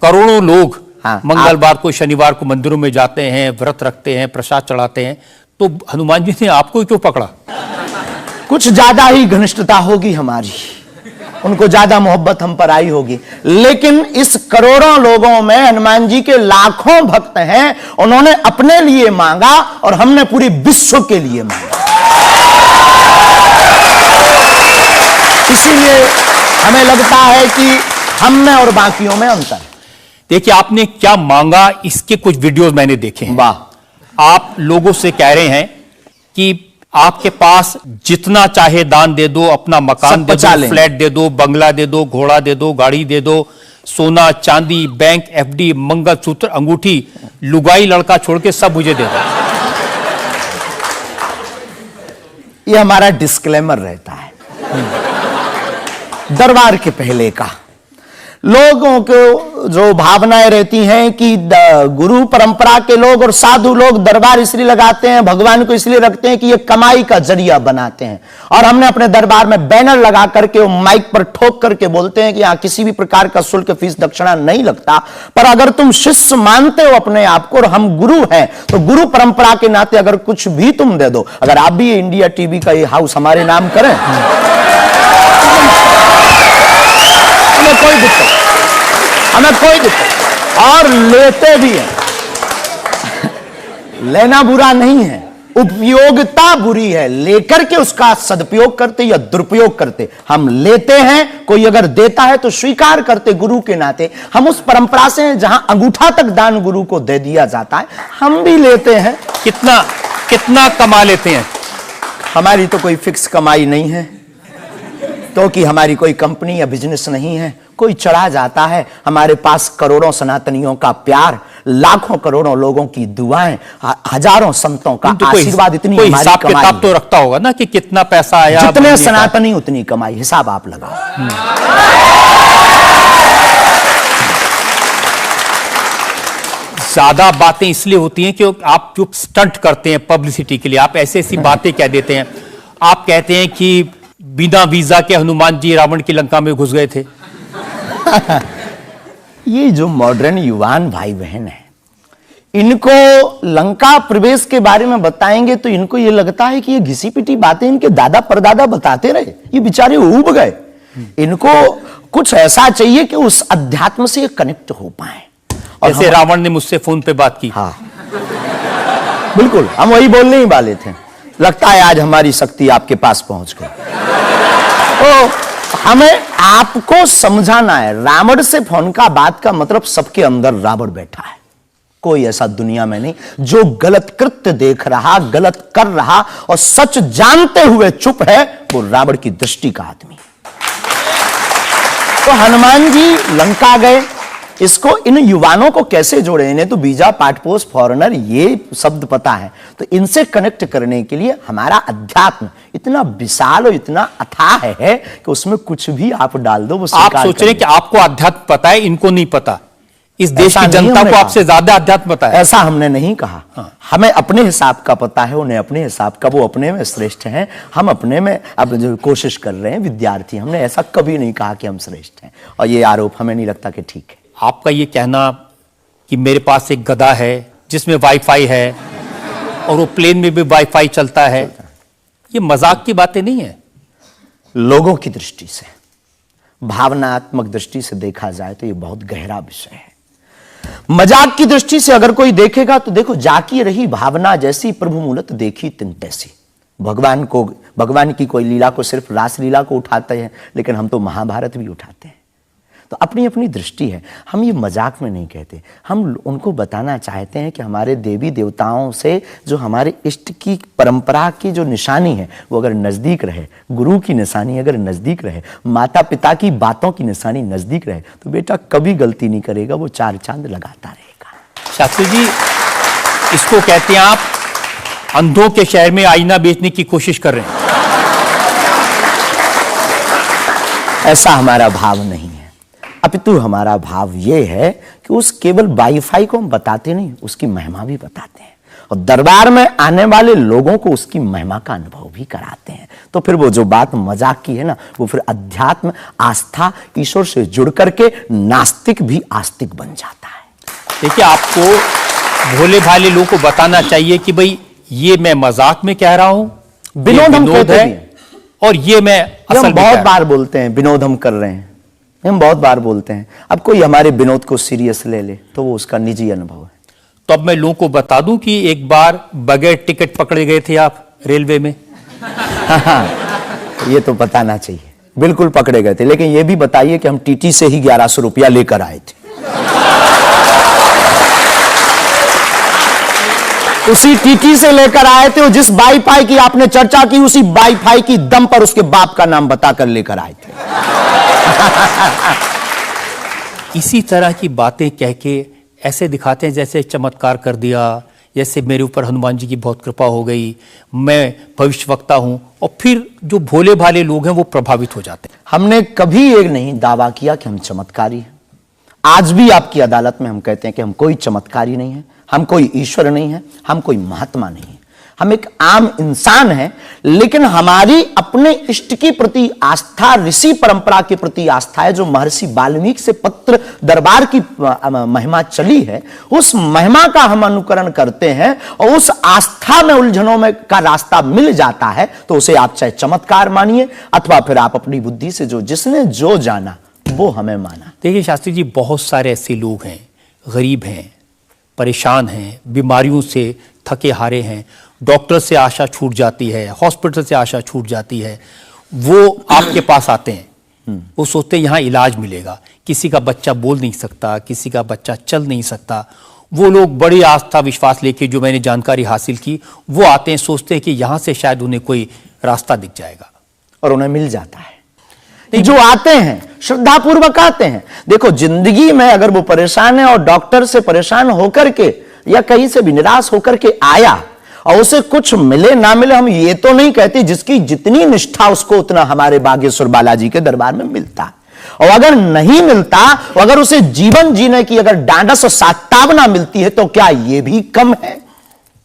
करोड़ों लोग हाँ, मंगलवार को शनिवार को मंदिरों में जाते हैं, व्रत रखते हैं, प्रसाद चढ़ाते हैं, तो हनुमान जी ने आपको क्यों पकड़ा? कुछ ज्यादा ही घनिष्ठता होगी हमारी, उनको ज्यादा मोहब्बत हम पर आई होगी। लेकिन इस करोड़ों लोगों में हनुमान जी के लाखों भक्त हैं, उन्होंने अपने लिए मांगा और हमने पूरी विश्व के लिए मांगा। इसीलिए हमें लगता है कि हम में और बाकियों में अंतर। देखिए आपने क्या मांगा, इसके कुछ वीडियोस मैंने देखे हैं। वाह। आप लोगों से कह रहे हैं कि आपके पास जितना चाहे दान दे दो, अपना मकान दे दो, फ्लैट दे दो, बंगला दे दो, घोड़ा दे दो, गाड़ी दे दो, सोना चांदी, बैंक एफडी, मंगलसूत्र, अंगूठी, लुगाई लड़का छोड़ के सब मुझे दे दो। ये हमारा डिस्क्लेमर रहता है दरबार के पहले का। लोगों को जो भावनाएं रहती हैं कि गुरु परंपरा के लोग और साधु लोग दरबार इसलिए लगाते हैं, भगवान को इसलिए रखते हैं कि ये कमाई का जरिया बनाते हैं। और हमने अपने दरबार में बैनर लगा करके, माइक पर ठोक करके बोलते हैं कि यहां किसी भी प्रकार का शुल्क, फीस, दक्षिणा नहीं लगता। पर अगर तुम शिष्य मानते हो अपने आप को और हम गुरु हैं, तो गुरु परंपरा के नाते अगर कुछ भी तुम दे दो, अगर आप भी इंडिया टीवी का ये हाउस हमारे नाम करें, हमें कोई दिक्कत, और लेते भी हैं। लेना बुरा नहीं है, उपयोगिता बुरी है। लेकर के उसका सदुपयोग करते या दुरुपयोग करते। हम लेते हैं, कोई अगर देता है तो स्वीकार करते गुरु के नाते। हम उस परंपरा से हैं जहां अंगूठा तक दान गुरु को दे दिया जाता है, हम भी लेते हैं। कितना कमा लेते हैं? हमारी तो कोई फिक्स कमाई नहीं है, तो कि हमारी कोई कंपनी या बिजनेस नहीं है। कोई चढ़ा जाता है, हमारे पास करोड़ों सनातनियों का प्यार, लाखों करोड़ों लोगों की दुआएं, हजारों संतों का आशीर्वाद, इतनी कोई हिसाब किताब तो रखता होगा ना कि कितना पैसा आया। जितने सनातनी उतनी कमाई, हिसाब आप लगाओ। ज्यादा बातें इसलिए होती हैं कि आप जो स्टंट करते हैं पब्लिसिटी के लिए, आप ऐसी बातें कह देते हैं। आप कहते हैं कि बिना वीजा के हनुमान जी रावण की लंका में घुस गए थे। ये जो मॉडर्न युवान भाई बहन है, इनको लंका प्रवेश के बारे में बताएंगे तो इनको ये लगता है कि ये घिसी पिटी बातें इनके दादा परदादा बताते रहे, ये बेचारे ऊब गए। इनको कुछ ऐसा चाहिए कि उस अध्यात्म से कनेक्ट हो पाए। और जैसे रावण ने मुझसे फोन पे बात की। हाँ बिल्कुल, हम वही बोलने ही वाले थे। लगता है आज हमारी शक्ति आपके पास पहुंच गई। तो हमें आपको समझाना है, रावण से फोन का बात का मतलब सबके अंदर रावण बैठा है। कोई ऐसा दुनिया में नहीं जो गलत कृत्य देख रहा, गलत कर रहा और सच जानते हुए चुप है, वो रावण की दृष्टि का आदमी। तो हनुमान जी लंका गए, इसको इन युवानों को कैसे जोड़े? इन्हें तो वीजा, पासपोर्ट, फॉरेनर ये शब्द पता है। तो इनसे कनेक्ट करने के लिए हमारा अध्यात्म इतना विशाल और इतना अथाह है कि उसमें कुछ भी आप डाल दो वो आप सोच रहे हैं कि आपको अध्यात्म पता है, इनको नहीं पता। इस देश की जनता को आपसे ज्यादा अध्यात्म पता है। ऐसा हमने नहीं कहा। हाँ। हमें अपने हिसाब का पता है, उन्हें अपने हिसाब का। वो अपने में श्रेष्ठ हैं, हम अपने में अब जो कोशिश कर रहे हैं विद्यार्थी। हमने ऐसा कभी नहीं कहा कि हम श्रेष्ठ हैं, और ये आरोप हमें नहीं लगता कि ठीक है। आपका ये कहना कि मेरे पास एक गधा है जिसमें वाईफाई है और वो प्लेन में भी वाईफाई चलता है, ये मजाक की बातें नहीं है। लोगों की दृष्टि से, भावनात्मक दृष्टि से देखा जाए तो ये बहुत गहरा विषय है। मजाक की दृष्टि से अगर कोई देखेगा तो देखो, जाकी रही भावना जैसी प्रभु मूलत देखी तिन तैसी। भगवान की कोई लीला को सिर्फ रास लीला को उठाते हैं, लेकिन हम तो महाभारत भी उठाते हैं। तो अपनी अपनी दृष्टि है, हम ये मजाक में नहीं कहते। हम उनको बताना चाहते हैं कि हमारे देवी देवताओं से जो हमारे इष्ट की परंपरा की जो निशानी है वो अगर नजदीक रहे, गुरु की निशानी अगर नजदीक रहे, माता पिता की बातों की निशानी नजदीक रहे, तो बेटा कभी गलती नहीं करेगा, वो चार चांद लगाता रहेगा। शास्त्री जी, इसको कहते हैं आप अंधों के शहर में आईना बेचने की कोशिश कर रहे हैं। ऐसा हमारा भाव नहीं है, अपितु हमारा भाव यह है कि उस केवल वाईफाई को हम बताते नहीं, उसकी महिमा भी बताते हैं। और दरबार में आने वाले लोगों को उसकी महिमा का अनुभव भी कराते हैं। तो फिर वो जो बात मजाक की है ना, वो फिर अध्यात्म, आस्था, ईश्वर से जुड़ करके नास्तिक भी आस्तिक बन जाता है। देखिए, आपको भोले भाले लोगों को बताना चाहिए कि भाई ये मैं मजाक में कह रहा हूं, विनोद हम कहते है, हैं, और ये मैं असल में बहुत बार बोलते हैं विनोद हम कर रहे हैं, हम बहुत बार बोलते हैं। अब कोई हमारे विनोद को सीरियस ले ले तो वो उसका निजी अनुभव है। तो अब मैं लोगों को बता दूं कि एक बार बगैर टिकट पकड़े गए थे आप रेलवे में। ये तो बताना चाहिए, बिल्कुल पकड़े गए थे, लेकिन ये भी बताइए कि हम टीटी से ही 1100 रुपया लेकर आए थे। उसी टीटी से लेकर आए थे, जिस वाईफाई की आपने चर्चा की उसी वाईफाई की दम पर उसके बाप का नाम बताकर लेकर आए थे। इसी तरह की बातें कह के ऐसे दिखाते हैं जैसे चमत्कार कर दिया, जैसे मेरे ऊपर हनुमान जी की बहुत कृपा हो गई, मैं भविष्यवक्ता हूं, और फिर जो भोले भाले लोग हैं वो प्रभावित हो जाते हैं। हमने कभी ये नहीं दावा किया कि हम चमत्कारी हैं। आज भी आपकी अदालत में हम कहते हैं कि हम कोई चमत्कारी नहीं है, हम कोई ईश्वर नहीं है, हम कोई महात्मा नहीं है, हम एक आम इंसान हैं। लेकिन हमारी अपने इष्ट के प्रति आस्था, ऋषि परंपरा के प्रति आस्था है, जो महर्षि वाल्मीकि से पत्र दरबार की महिमा चली है, उस महिमा का हम अनुकरण करते हैं और उस आस्था में उलझनों में का रास्ता मिल जाता है तो उसे आप चाहे चमत्कार मानिए अथवा फिर आप अपनी बुद्धि से जो जिसने जो जाना वो हमें माना। देखिए शास्त्री जी, बहुत सारे ऐसे लोग हैं, गरीब हैं, परेशान हैं, बीमारियों से थके हारे हैं, डॉक्टर से आशा छूट जाती है, हॉस्पिटल से आशा छूट जाती है, वो आपके पास आते हैं, वो सोचते हैं यहाँ इलाज मिलेगा। किसी का बच्चा बोल नहीं सकता, किसी का बच्चा चल नहीं सकता, वो लोग बड़ी आस्था विश्वास लेके, जो मैंने जानकारी हासिल की, वो आते हैं, सोचते हैं कि यहाँ से शायद उन्हें कोई रास्ता दिख जाएगा, और उन्हें मिल जाता है। जो आते हैं श्रद्धापूर्वक आते हैं। देखो, जिंदगी में अगर वो परेशान है और डॉक्टर से परेशान होकर के या कहीं से भी निराश होकर के आया और उसे कुछ मिले ना मिले, हम ये तो नहीं कहते, जिसकी जितनी निष्ठा उसको उतना हमारे बागेश्वर बालाजी के दरबार में मिलता। और अगर नहीं मिलता, अगर उसे जीवन जीने की अगर डांडस और सात्तावना मिलती है, तो क्या ये भी कम है?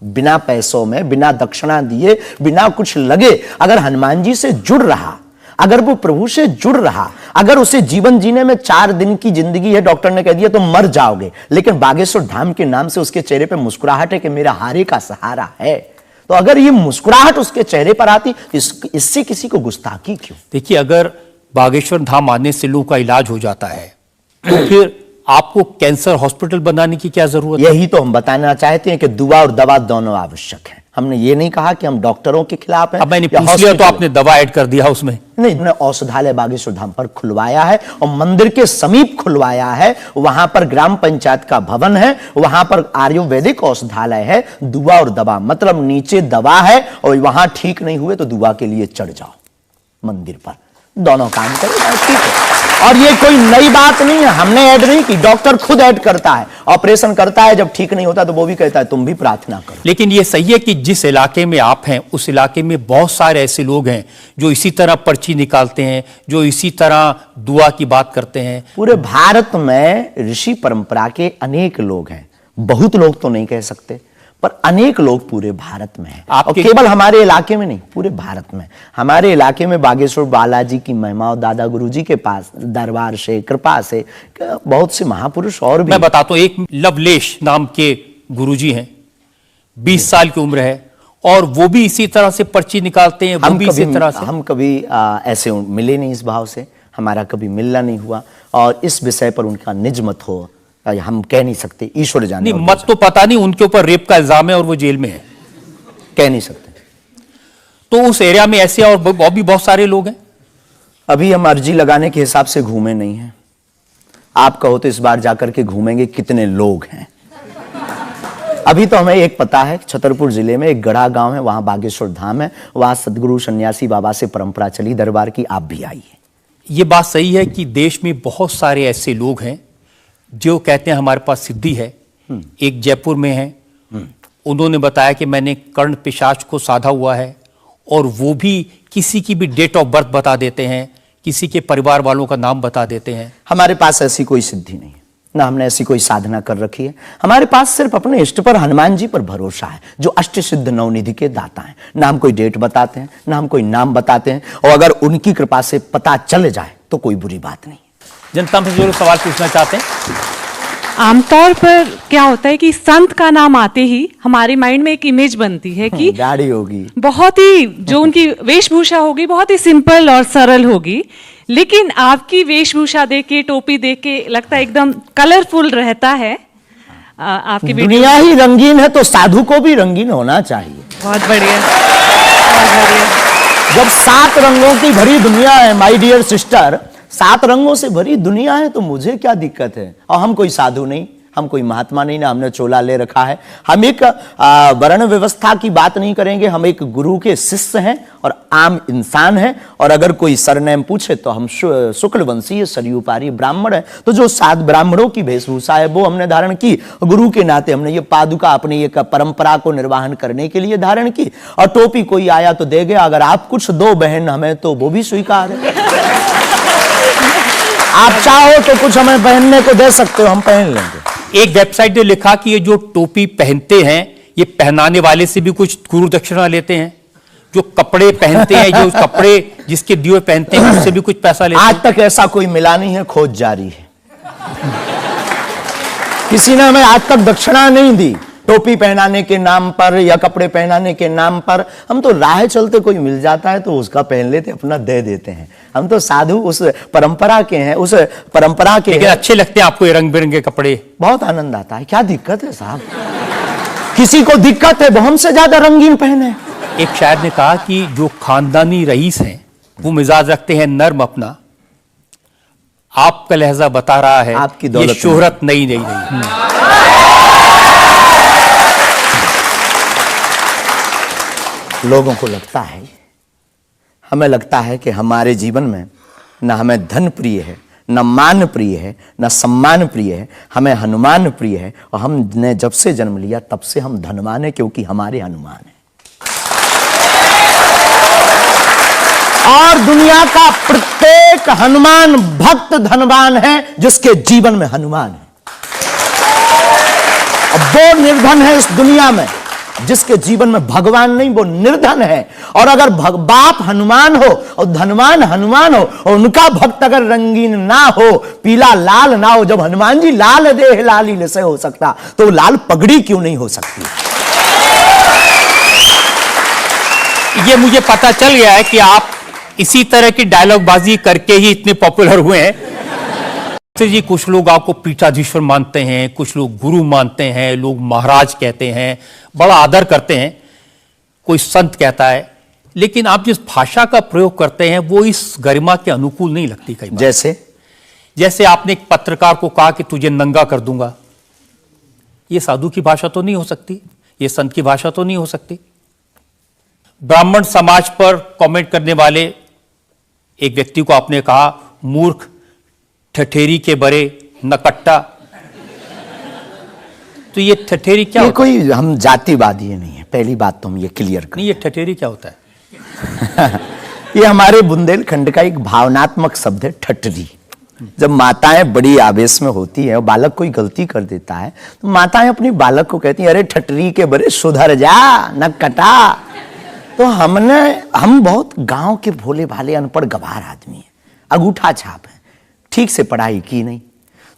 बिना पैसों में, बिना दक्षिणा दिए, बिना कुछ लगे अगर हनुमान जी से जुड़ रहा, अगर वो प्रभु से जुड़ रहा, अगर उसे जीवन जीने में 4 दिन की जिंदगी है, डॉक्टर ने कह दिया तो मर जाओगे, लेकिन बागेश्वर धाम के नाम से उसके चेहरे पे मुस्कुराहट है कि मेरा हारे का सहारा है, तो अगर ये मुस्कुराहट उसके चेहरे पर आती, इससे किसी को गुस्ताखी क्यों? देखिए, अगर बागेश्वर धाम आने से लोगों का इलाज हो जाता है तो फिर आपको कैंसर हॉस्पिटल बनाने की क्या जरूरत है? यही तो हम बताना चाहते हैं कि दुआ और दवा दोनों आवश्यक है। हमने ये नहीं कहा कि हम डॉक्टरों के खिलाफ हैं। अब मैंने पूछ लिया तो आपने दवा ऐड कर दिया उसमें। नहीं, हमने औषधालय बागेश्वर धाम पर खुलवाया है और मंदिर के समीप खुलवाया है। वहां पर ग्राम पंचायत का भवन है, वहां पर आयुर्वेदिक औषधालय है। दुआ और दवा मतलब नीचे दवा है और वहां ठीक नहीं हुए तो दुआ के लिए चढ़ जाओ मंदिर पर, दोनों काम करेगा, ठीक है। और ये कोई नई बात नहीं है, हमने ऐड नहीं की, डॉक्टर खुद ऐड करता है, ऑपरेशन करता है, जब ठीक नहीं होता तो वो भी कहता है तुम भी प्रार्थना करो। लेकिन ये सही है कि जिस इलाके में आप हैं उस इलाके में बहुत सारे ऐसे लोग हैं जो इसी तरह पर्ची निकालते हैं, जो इसी तरह दुआ की बात करते हैं। पूरे भारत में ऋषि परंपरा के अनेक लोग हैं, बहुत लोग तो नहीं कह सकते, पर अनेक लोग पूरे भारत में हैं। और केवल हमारे इलाके में नहीं, पूरे भारत में। हमारे इलाके में बागेश्वर बालाजी की महिमा और दादा गुरुजी के पास दरबार से, कृपा से बहुत से महापुरुष और भी। मैं बताता हूं, एक लवलेश नाम के गुरुजी हैं, 20 साल की उम्र है, और वो भी इसी तरह से पर्ची निकालते हैं। हम कभी ऐसे मिले नहीं, इस भाव से हमारा कभी मिलना नहीं हुआ, और इस विषय पर उनका निज मत हो हम कह नहीं सकते, ईश्वर जाने। नहीं, मत तो पता नहीं, उनके ऊपर रेप का इल्जाम है और वो जेल में है, कह नहीं सकते। तो उस एरिया में ऐसे और भी बहुत सारे लोग हैं। अभी हम अर्जी लगाने के हिसाब से घूमे नहीं हैं। आप कहो तो इस बार जाकर के घूमेंगे कितने लोग हैं। अभी तो हमें एक पता है, छतरपुर जिले में एक गढ़ा गांव है, वहां बागेश्वर धाम है, वहां सदगुरु सन्यासी बाबा से परंपरा चली दरबार की, आप भी आइए। ये बात सही है कि देश में बहुत सारे ऐसे लोग हैं जो कहते हैं हमारे पास सिद्धि है। एक जयपुर में है, उन्होंने बताया कि मैंने कर्ण पिशाच को साधा हुआ है, और वो भी किसी की भी डेट ऑफ बर्थ बता देते हैं, किसी के परिवार वालों का नाम बता देते हैं। हमारे पास ऐसी कोई सिद्धि नहीं है, ना हमने ऐसी कोई साधना कर रखी है। हमारे पास सिर्फ अपने इष्ट पर, हनुमान जी पर भरोसा है, जो अष्ट सिद्ध नवनिधि के दाता हैं। ना हम कोई डेट बताते हैं, ना हम कोई नाम बताते हैं, और अगर उनकी कृपा से पता चल जाए तो कोई बुरी बात नहीं। जनता से जो सवाल पूछना चाहते हैं। आमतौर पर क्या होता है कि संत का नाम आते ही हमारे माइंड में एक इमेज बनती है कि गाड़ी होगी, बहुत ही जो उनकी वेशभूषा होगी बहुत ही सिंपल और सरल होगी, लेकिन आपकी वेशभूषा देख के, टोपी देख के लगता है एकदम कलरफुल रहता है। आपकी दुनिया ही रंगीन है तो साधु को भी रंगीन होना चाहिए। बहुत बढ़िया, बहुत बढ़िया। जब 7 रंगों की भरी दुनिया है माय डियर सिस्टर, 7 रंगों से भरी दुनिया है, तो मुझे क्या दिक्कत है? और हम कोई साधु नहीं, हम कोई महात्मा नहीं, ना हमने चोला ले रखा है। हम एक वर्ण व्यवस्था की बात नहीं करेंगे, हम एक गुरु के शिष्य हैं और आम इंसान हैं। और अगर कोई सरनेम पूछे तो हम शुक्ल वंशीय सरयूपारी ब्राह्मण है। तो जो 7 ब्राह्मणों की वेशभूषा है वो हमने धारण की, गुरु के नाते हमने ये पादुका अपनी एक परंपरा को निर्वाहन करने के लिए धारण की। और टोपी कोई आया तो दे गया, अगर आप कुछ दो बहन हमें तो वो भी स्वीकार है। आप चाहो तो कुछ हमें पहनने को दे सकते हो, हम पहन लेंगे। एक वेबसाइट ने लिखा कि ये जो टोपी पहनते हैं ये पहनाने वाले से भी कुछ गुरु दक्षिणा लेते हैं, जो कपड़े पहनते हैं, जो कपड़े जिसके दिए पहनते हैं उससे भी कुछ पैसा लेते हैं। आज तक ऐसा कोई मिला नहीं है, खोज जारी है। किसी ने हमें आज तक दक्षिणा नहीं दी टोपी पहनाने के नाम पर या कपड़े पहनाने के नाम पर। हम तो राह चलते कोई मिल जाता है तो उसका पहन लेते, अपना दे देते हैं। हम तो साधु उस परंपरा के हैं, उस परंपरा के। लेकिन अच्छे लगते हैं आपको ये रंग बिरंगे कपड़े? बहुत आनंद आता है। क्या दिक्कत है साहब? किसी को दिक्कत है वो हमसे ज्यादा रंगीन पहने। एक शायर ने कहा कि जो खानदानी रईस हैं वो मिजाज रखते हैं नर्म अपना, आपका लहजा बता रहा है आपकी ये दौलत शोहरत नई नई नहीं। लोगों को लगता है, हमें लगता है कि हमारे जीवन में न हमें धन प्रिय है, न मान प्रिय है, न सम्मान प्रिय है, हमें हनुमान प्रिय है। और हमने जब से जन्म लिया तब से हम धनवान है, क्योंकि हमारे हनुमान है। और दुनिया का प्रत्येक हनुमान भक्त धनवान है जिसके जीवन में हनुमान है। और वो निर्धन है इस दुनिया में जिसके जीवन में भगवान नहीं, वो निर्धन है। और अगर बाप हनुमान हो और धनवान हनुमान हो और उनका भक्त अगर रंगीन ना हो, पीला लाल ना हो, जब हनुमान जी लाल देह लाली से हो सकता तो लाल पगड़ी क्यों नहीं हो सकती? ये मुझे पता चल गया है कि आप इसी तरह की डायलॉग बाजी करके ही इतने पॉपुलर हुए हैं। जी, कुछ लोग आपको पीठाधीश्वर मानते हैं, कुछ लोग गुरु मानते हैं, लोग महाराज कहते हैं, बड़ा आदर करते हैं, कोई संत कहता है, लेकिन आप जिस भाषा का प्रयोग करते हैं वो इस गरिमा के अनुकूल नहीं लगती कई बार। जैसे आपने एक पत्रकार को कहा कि तुझे नंगा कर दूंगा, ये साधु की भाषा तो नहीं हो सकती, ये संत की भाषा तो नहीं हो सकती। ब्राह्मण समाज पर कमेंट करने वाले एक व्यक्ति को आपने कहा मूर्ख, ठठेरी के बरे, नकट्टा। तो ये ठठेरी क्या होता कोई हम जातिवादी नहीं है, पहली बात तो हम ये क्लियर करें। नहीं, ये ठठेरी क्या होता है? ये हमारे बुंदेलखंड का एक भावनात्मक शब्द है, ठठरी। जब माताएं बड़ी आवेश में होती है और बालक कोई गलती कर देता है तो माताएं अपनी बालक को कहती हैं, अरे ठठरी के बरे सुधर जा, न कटा। तो हम बहुत गांव के भोले भाले अनपढ़ गवार आदमी हैं, अंगूठा छाप है, ठीक से पढ़ाई की नहीं,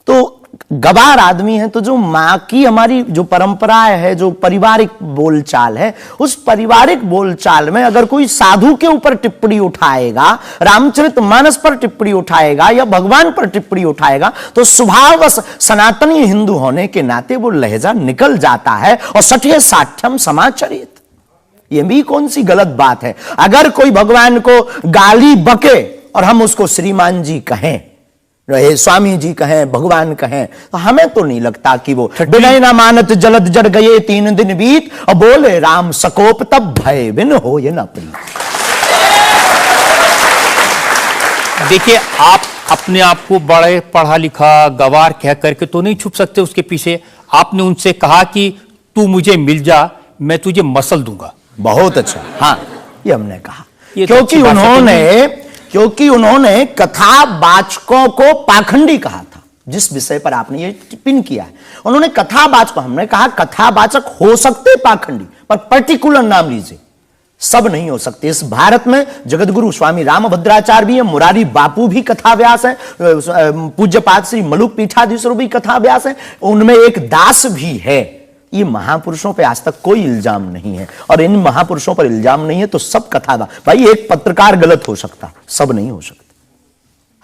तो गवार आदमी है। तो जो माँ की हमारी जो परंपरा है, जो पारिवारिक बोलचाल है, उस पारिवारिक बोलचाल में अगर कोई साधु के ऊपर टिप्पणी उठाएगा, रामचरितमानस पर टिप्पणी उठाएगा या भगवान पर टिप्पणी उठाएगा, तो स्वभावश सनातनी हिंदू होने के नाते वो लहजा निकल जाता है। और सठे साठ्यम समाचरित, ये भी कौन सी गलत बात है? अगर कोई भगवान को गाली बके और हम उसको श्रीमान जी कहें, रहे स्वामी जी कहें, भगवान कहें, तो हमें तो नहीं लगता कि वो बिनय ना मानत जलद जड़ गए 3 दिन बीत, और बोले राम सकोप तब भय बिन हो ये न प्रीत। देखिए, आप अपने आप को बड़े पढ़ा लिखा गवार कह करके तो नहीं छुप सकते उसके पीछे। आपने उनसे कहा कि तू मुझे मिल जा, मैं तुझे मसल दूंगा। बहुत अच्छा, हाँ, ये हमने कहा, क्योंकि उन्होंने कथा वाचकों को पाखंडी कहा था। जिस विषय पर आपने ये टिप्पणी किया है। उन्होंने कथावाचक, हमने कहा कथावाचक हो सकते पाखंडी, पर पर्टिकुलर नाम लीजिए, सब नहीं हो सकते। इस भारत में जगतगुरु स्वामी रामभद्राचार्य भी है, मुरारी बापू भी कथाव्यास है, पूज्यपाद श्री मलुक पीठाधीश्वर भी कथाव्यास है, उनमें एक दास भी है। ये महापुरुषों पे आज तक कोई इल्जाम नहीं है, और इन महापुरुषों पर इल्जाम नहीं है तो सब कथावाचक। भाई एक पत्रकार गलत हो सकता, सब नहीं हो सकता।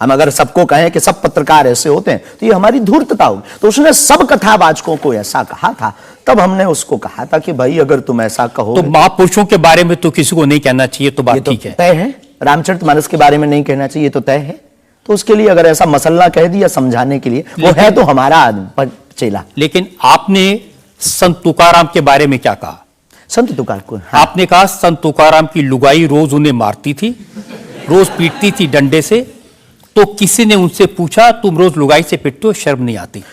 हम अगर सबको कहें कि सब पत्रकार ऐसे होते हैं तो ये हमारी धूर्तता होगी। तो उसने सब कथावाचकों को ऐसा कहा था, तब हमने उसको कहा था कि भाई अगर तुम ऐसा कहो तो महापुरुषों के बारे में तो किसी को नहीं कहना चाहिए, तो बात ठीक है, तय है। रामचरितमानस के बारे में नहीं कहना चाहिए तो तय है। तो उसके लिए अगर ऐसा मसला कह दिया समझाने के लिए, वो है तो हमारा आदमी चेला। लेकिन आपने संत तुकाराम के बारे में क्या कहा? संत तुकार को आपने कहा संत तुकाराम की लुगाई रोज उन्हें मारती थी, रोज पीटती थी डंडे से। तो किसी ने उनसे पूछा तुम रोज लुगाई से पिटते हो, शर्म नहीं आती?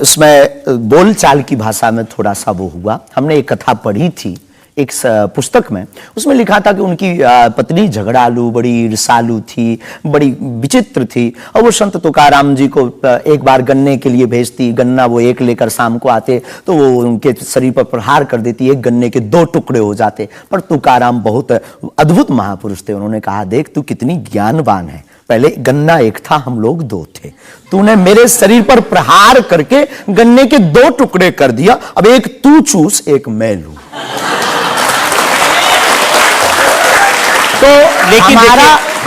इसमें बोलचाल की भाषा में थोड़ा सा वो हुआ। हमने एक कथा पढ़ी थी एक पुस्तक में, उसमें लिखा था कि उनकी पत्नी झगड़ालू, बड़ी ईर्षालु थी, बड़ी विचित्र थी, और वो संत तुकाराम जी को एक बार गन्ने के लिए भेजती, गन्ना वो एक लेकर शाम को आते तो वो उनके शरीर पर प्रहार कर देती, एक गन्ने के 2 टुकड़े हो जाते। पर तुकाराम बहुत अद्भुत महापुरुष थे, उन्होंने कहा देख तू कितनी ज्ञानवान है, पहले गन्ना एक था, हम लोग 2 थे, तूने मेरे शरीर पर प्रहार करके गन्ने के 2 टुकड़े कर दिया, अब एक तू चूस एक मैं लूं। तो लेकिन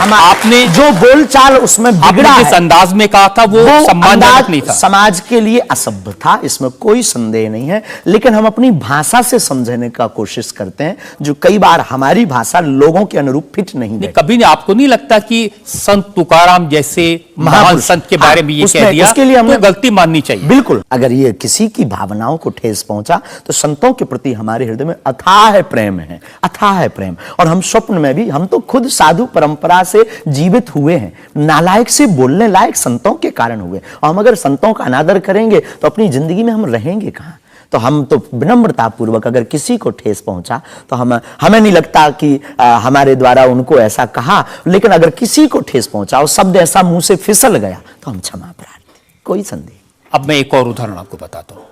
आपने जो बोलचाल उसमें बिगड़ा जिस अंदाज में कहा था वो सम्मानजनक नहीं था, समाज के लिए असभ्य था, इसमें कोई संदेह नहीं है। लेकिन हम अपनी भाषा से समझने का कोशिश करते हैं, जो कई बार हमारी भाषा लोगों के अनुरूप फिट नहीं है। कभी नहीं, आपको नहीं लगता कि संत तुकाराम जैसे महान संत के बारे में ये कह दिया, उसके लिए हमें तो गलती माननी चाहिए? बिल्कुल, अगर ये किसी की भावनाओं को ठेस पहुंचा तो संतों के प्रति हमारे हृदय में अथाह प्रेम है, अथाह प्रेम। और हम स्वप्न में भी, हम तो खुद साधु परंपरा से जीवित हुए हैं, नालायक से बोलने लायक संतों के कारण हुए, और हम अगर संतों का अनादर करेंगे तो अपनी जिंदगी में हम रहेंगे कहां? तो हम तो विनम्रता पूर्वक अगर किसी को ठेस पहुंचा तो हमें नहीं लगता कि हमारे द्वारा उनको ऐसा कहा, लेकिन अगर किसी को ठेस पहुंचा और शब्द ऐसा मुंह से फिसल गया तो हम क्षमा प्रार्थी, कोई संदेह। अब मैं एक और उदाहरण आपको बताता हूं।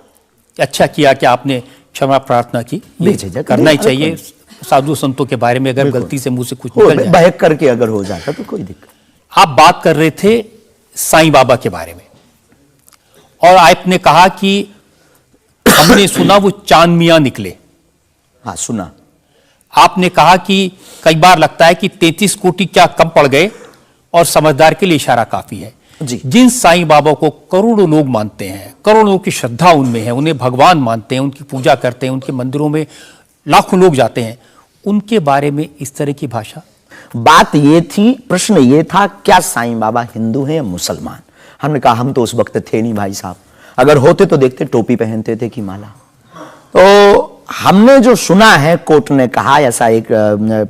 अच्छा किया कि आपने क्षमा प्रार्थना की, करना ही चाहिए साधु संतों के बारे में, अगर गलती से मुंह से कुछ निकल जाए, बहक करके अगर हो जाता तो कोई दिक्कत। आप बात कर रहे थे साईं बाबा के बारे में, और आपने कहा कि हमने सुना वो चांद मियां निकले। हाँ सुना। आपने कहा कि कई बार लगता है कि 33 कोटि क्या कम पड़ गए, और समझदार के लिए इशारा काफी है जी। जिन साईं बाबा को करोड़ों लोग मानते हैं, करोड़ों की श्रद्धा उनमें है, उन्हें भगवान मानते हैं, उनकी पूजा करते हैं, उनके मंदिरों में लाखों लोग जाते हैं, उनके बारे में इस तरह की भाषा? बात ये थी, प्रश्न ये था क्या साईं बाबा हिंदू हैं या मुसलमान? हमने कहा हम तो उस वक्त थे नहीं भाई साहब, अगर होते तो देखते टोपी पहनते थे कि माला। तो हमने जो सुना है, कोर्ट ने कहा, ऐसा एक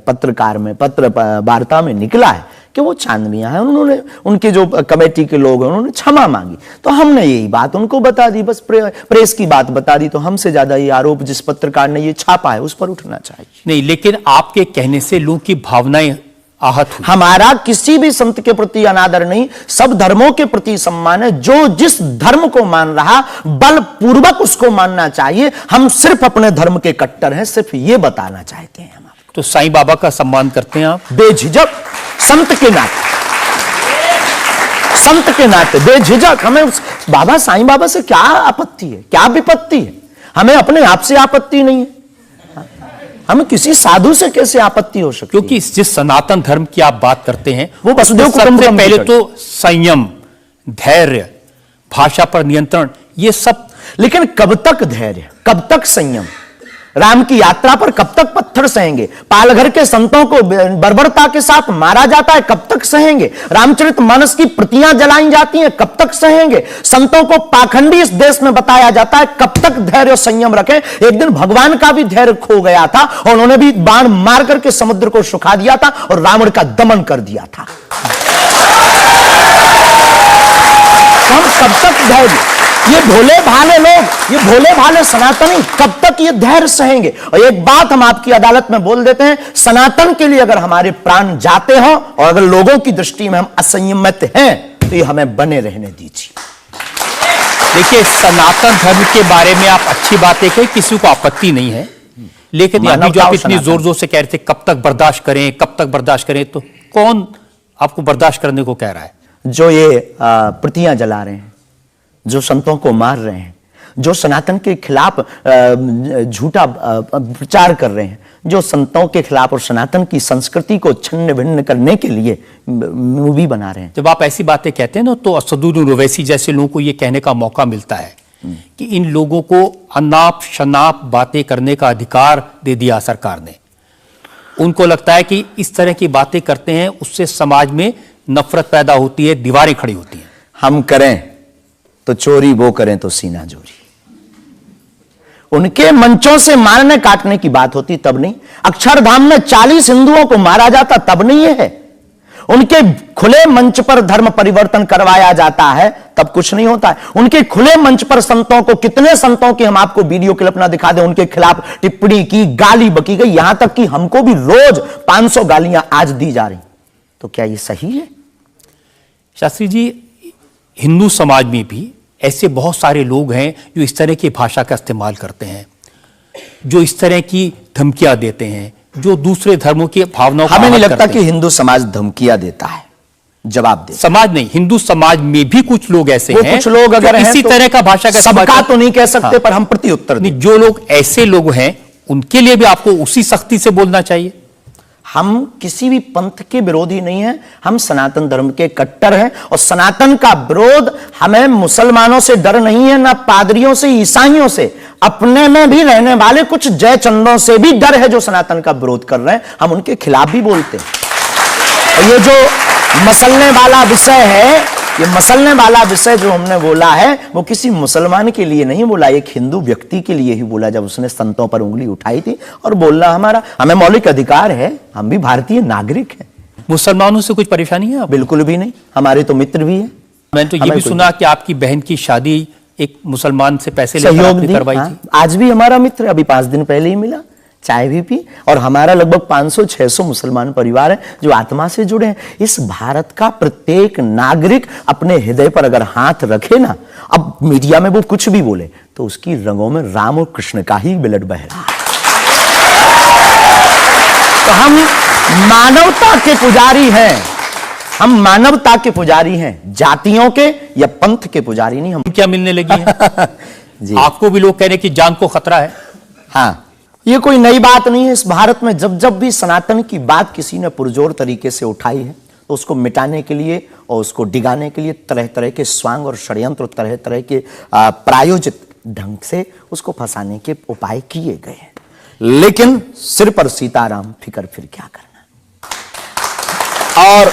पत्रकार में पत्र वार्ता में निकला है कि वो चांद मियां है। उन्होंने, उनके जो कमेटी के लोग हैं, उन्होंने क्षमा मांगी, तो हमने यही बात उनको बता दी, बस प्रेस की बात बता दी। तो हमसे ज्यादा ये आरोप जिस पत्रकार ने ये छापा है उस पर उठना चाहिए। नहीं, लेकिन आपके कहने से लोगों की भावनाएं आहत हुई। हमारा किसी भी संत के प्रति अनादर नहीं, सब धर्मों के प्रति सम्मान है। जो जिस धर्म को मान रहा बलपूर्वक उसको मानना चाहिए। हम सिर्फ अपने धर्म के कट्टर हैं, सिर्फ ये बताना चाहते हैं हम। तो साईं बाबा का सम्मान करते हैं आप? बेझिझक, संत के नाते, संत के नाते बेझिझक। हमें उस बाबा साईं बाबा से क्या आपत्ति है, क्या विपत्ति है? हमें अपने आप से आपत्ति नहीं है, हमें किसी साधु से कैसे आपत्ति हो सकती? क्योंकि जिस सनातन धर्म की आप बात करते हैं वो वसुदेव सबसे पहले तो संयम, धैर्य, भाषा पर नियंत्रण, ये सब। लेकिन कब तक धैर्य, कब तक संयम? राम की यात्रा पर कब तक पत्थर सहेंगे? पालघर के संतों को बर्बरता के साथ मारा जाता है, कब तक सहेंगे? रामचरितमानस की प्रतियां जलाई जाती हैं, कब तक सहेंगे? संतों को पाखंडी इस देश में बताया जाता है, कब तक धैर्य और संयम रखें? एक दिन भगवान का भी धैर्य खो गया था और उन्होंने भी बाण मार करके समुद्र को सुखा दिया था और रावण का दमन कर दिया था। हम कब तक धैर्य, ये भोले भाले लोग, ये भोले भाले सनातनी कब तक ये धैर्य सहेंगे? और एक बात हम आपकी अदालत में बोल देते हैं, सनातन के लिए अगर हमारे प्राण जाते हो और अगर लोगों की दृष्टि में हम असंयमित हैं तो ये हमें बने रहने दीजिए। देखिए, सनातन धर्म के बारे में आप अच्छी बातें कही, किसी को आपत्ति नहीं है, लेकिन अभी जो आप इतनी जोर जोर से कह रहे थे कब तक बर्दाश्त करें, कब तक बर्दाश्त करें, तो कौन आपको बर्दाश्त करने को कह रहा है? जो ये प्रतियां जला रहे हैं, जो संतों को मार रहे हैं, जो सनातन के खिलाफ झूठा प्रचार कर रहे हैं, जो संतों के खिलाफ और सनातन की संस्कृति को छिन्न भिन्न करने के लिए मूवी बना रहे हैं। जब आप ऐसी बातें कहते हैं ना, तो असदुद्दीन ओवैसी जैसे लोगों को यह कहने का मौका मिलता है कि इन लोगों को अनाप शनाप बातें करने का अधिकार दे दिया सरकार ने। उनको लगता है कि इस तरह की बातें करते हैं उससे समाज में नफरत पैदा होती है, दीवारें खड़ी होती हैं। हम करें तो चोरी, वो करें तो सीना जोरी। उनके मंचों से मारने काटने की बात होती तब नहीं। अक्षरधाम में 40 हिंदुओं को मारा जाता तब नहीं है। उनके खुले मंच पर धर्म परिवर्तन करवाया जाता है तब कुछ नहीं होता है। उनके खुले मंच पर संतों को, कितने संतों की हम आपको वीडियो क्लिप ना दिखा दें, उनके खिलाफ टिप्पणी की, गाली बकी गई, यहां तक कि हमको भी रोज 500 गालियां आज दी जा रही। तो क्या यह सही है? शास्त्री जी, हिंदू समाज में भी ऐसे बहुत सारे लोग हैं जो इस तरह की भाषा का इस्तेमाल करते हैं, जो इस तरह की धमकियां देते हैं, जो दूसरे धर्मों की भावनाओं को हमें नहीं आहत लगता करते कि हिंदू समाज धमकियां देता है, जवाब दे। समाज नहीं, हिंदू समाज में भी कुछ लोग ऐसे वो हैं, कुछ लोग अगर जो हैं इसी तो तरह का भाषा का इस्तेमाल सबका करते तो नहीं कह सकते, हाँ। पर हम प्रति उत्तर दें। जो लोग ऐसे लोग हैं उनके लिए भी आपको उसी सख्ती से बोलना चाहिए। हम किसी भी पंथ के विरोधी नहीं हैं, हम सनातन धर्म के कट्टर हैं, और सनातन का विरोध हमें मुसलमानों से डर नहीं है, ना पादरियों से, ईसाइयों से, अपने में भी रहने वाले कुछ जयचंदों से भी डर है जो सनातन का विरोध कर रहे हैं। हम उनके खिलाफ भी बोलते हैं। और ये जो मसलने वाला विषय है, ये मसलने वाला विषय जो हमने बोला है, वो किसी मुसलमान के लिए नहीं बोला, एक हिंदू व्यक्ति के लिए ही बोला, जब उसने संतों पर उंगली उठाई थी। और बोलना हमें मौलिक अधिकार है, हम भी भारतीय नागरिक हैं। मुसलमानों से कुछ परेशानी है आपको? बिल्कुल भी नहीं, हमारे तो मित्र भी हैं। मैंने तो ये भी सुना कि आपकी बहन की शादी एक मुसलमान से पैसे लेकर सहयोग आपने दी, करवाई हाँ। थी। आज भी हमारा मित्र, अभी 5 दिन पहले ही मिला, चाय भी पी। और हमारा लगभग 500-600 मुसलमान परिवार है जो आत्मा से जुड़े हैं। इस भारत का प्रत्येक नागरिक अपने हृदय पर अगर हाथ रखे ना, अब मीडिया में वो कुछ भी बोले, तो उसकी रंगों में राम और कृष्ण का ही ब्लड बह रहा है। तो हम मानवता के पुजारी हैं, हम मानवता के पुजारी हैं, जातियों के या पंथ के पुजारी नहीं। हम क्या मिलने लगी है? जी। आपको भी लोग कह रहे हैं कि जान को खतरा है। हाँ, ये कोई नई बात नहीं है। इस भारत में जब जब भी सनातन की बात किसी ने पुरजोर तरीके से उठाई है, तो उसको मिटाने के लिए और उसको डिगाने के लिए तरह तरह के स्वांग और षड्यंत्र, तरह तरह के प्रायोजित ढंग से उसको फंसाने के उपाय किए गए हैं। लेकिन सिर पर सीताराम, फिकर फिर क्या करना। और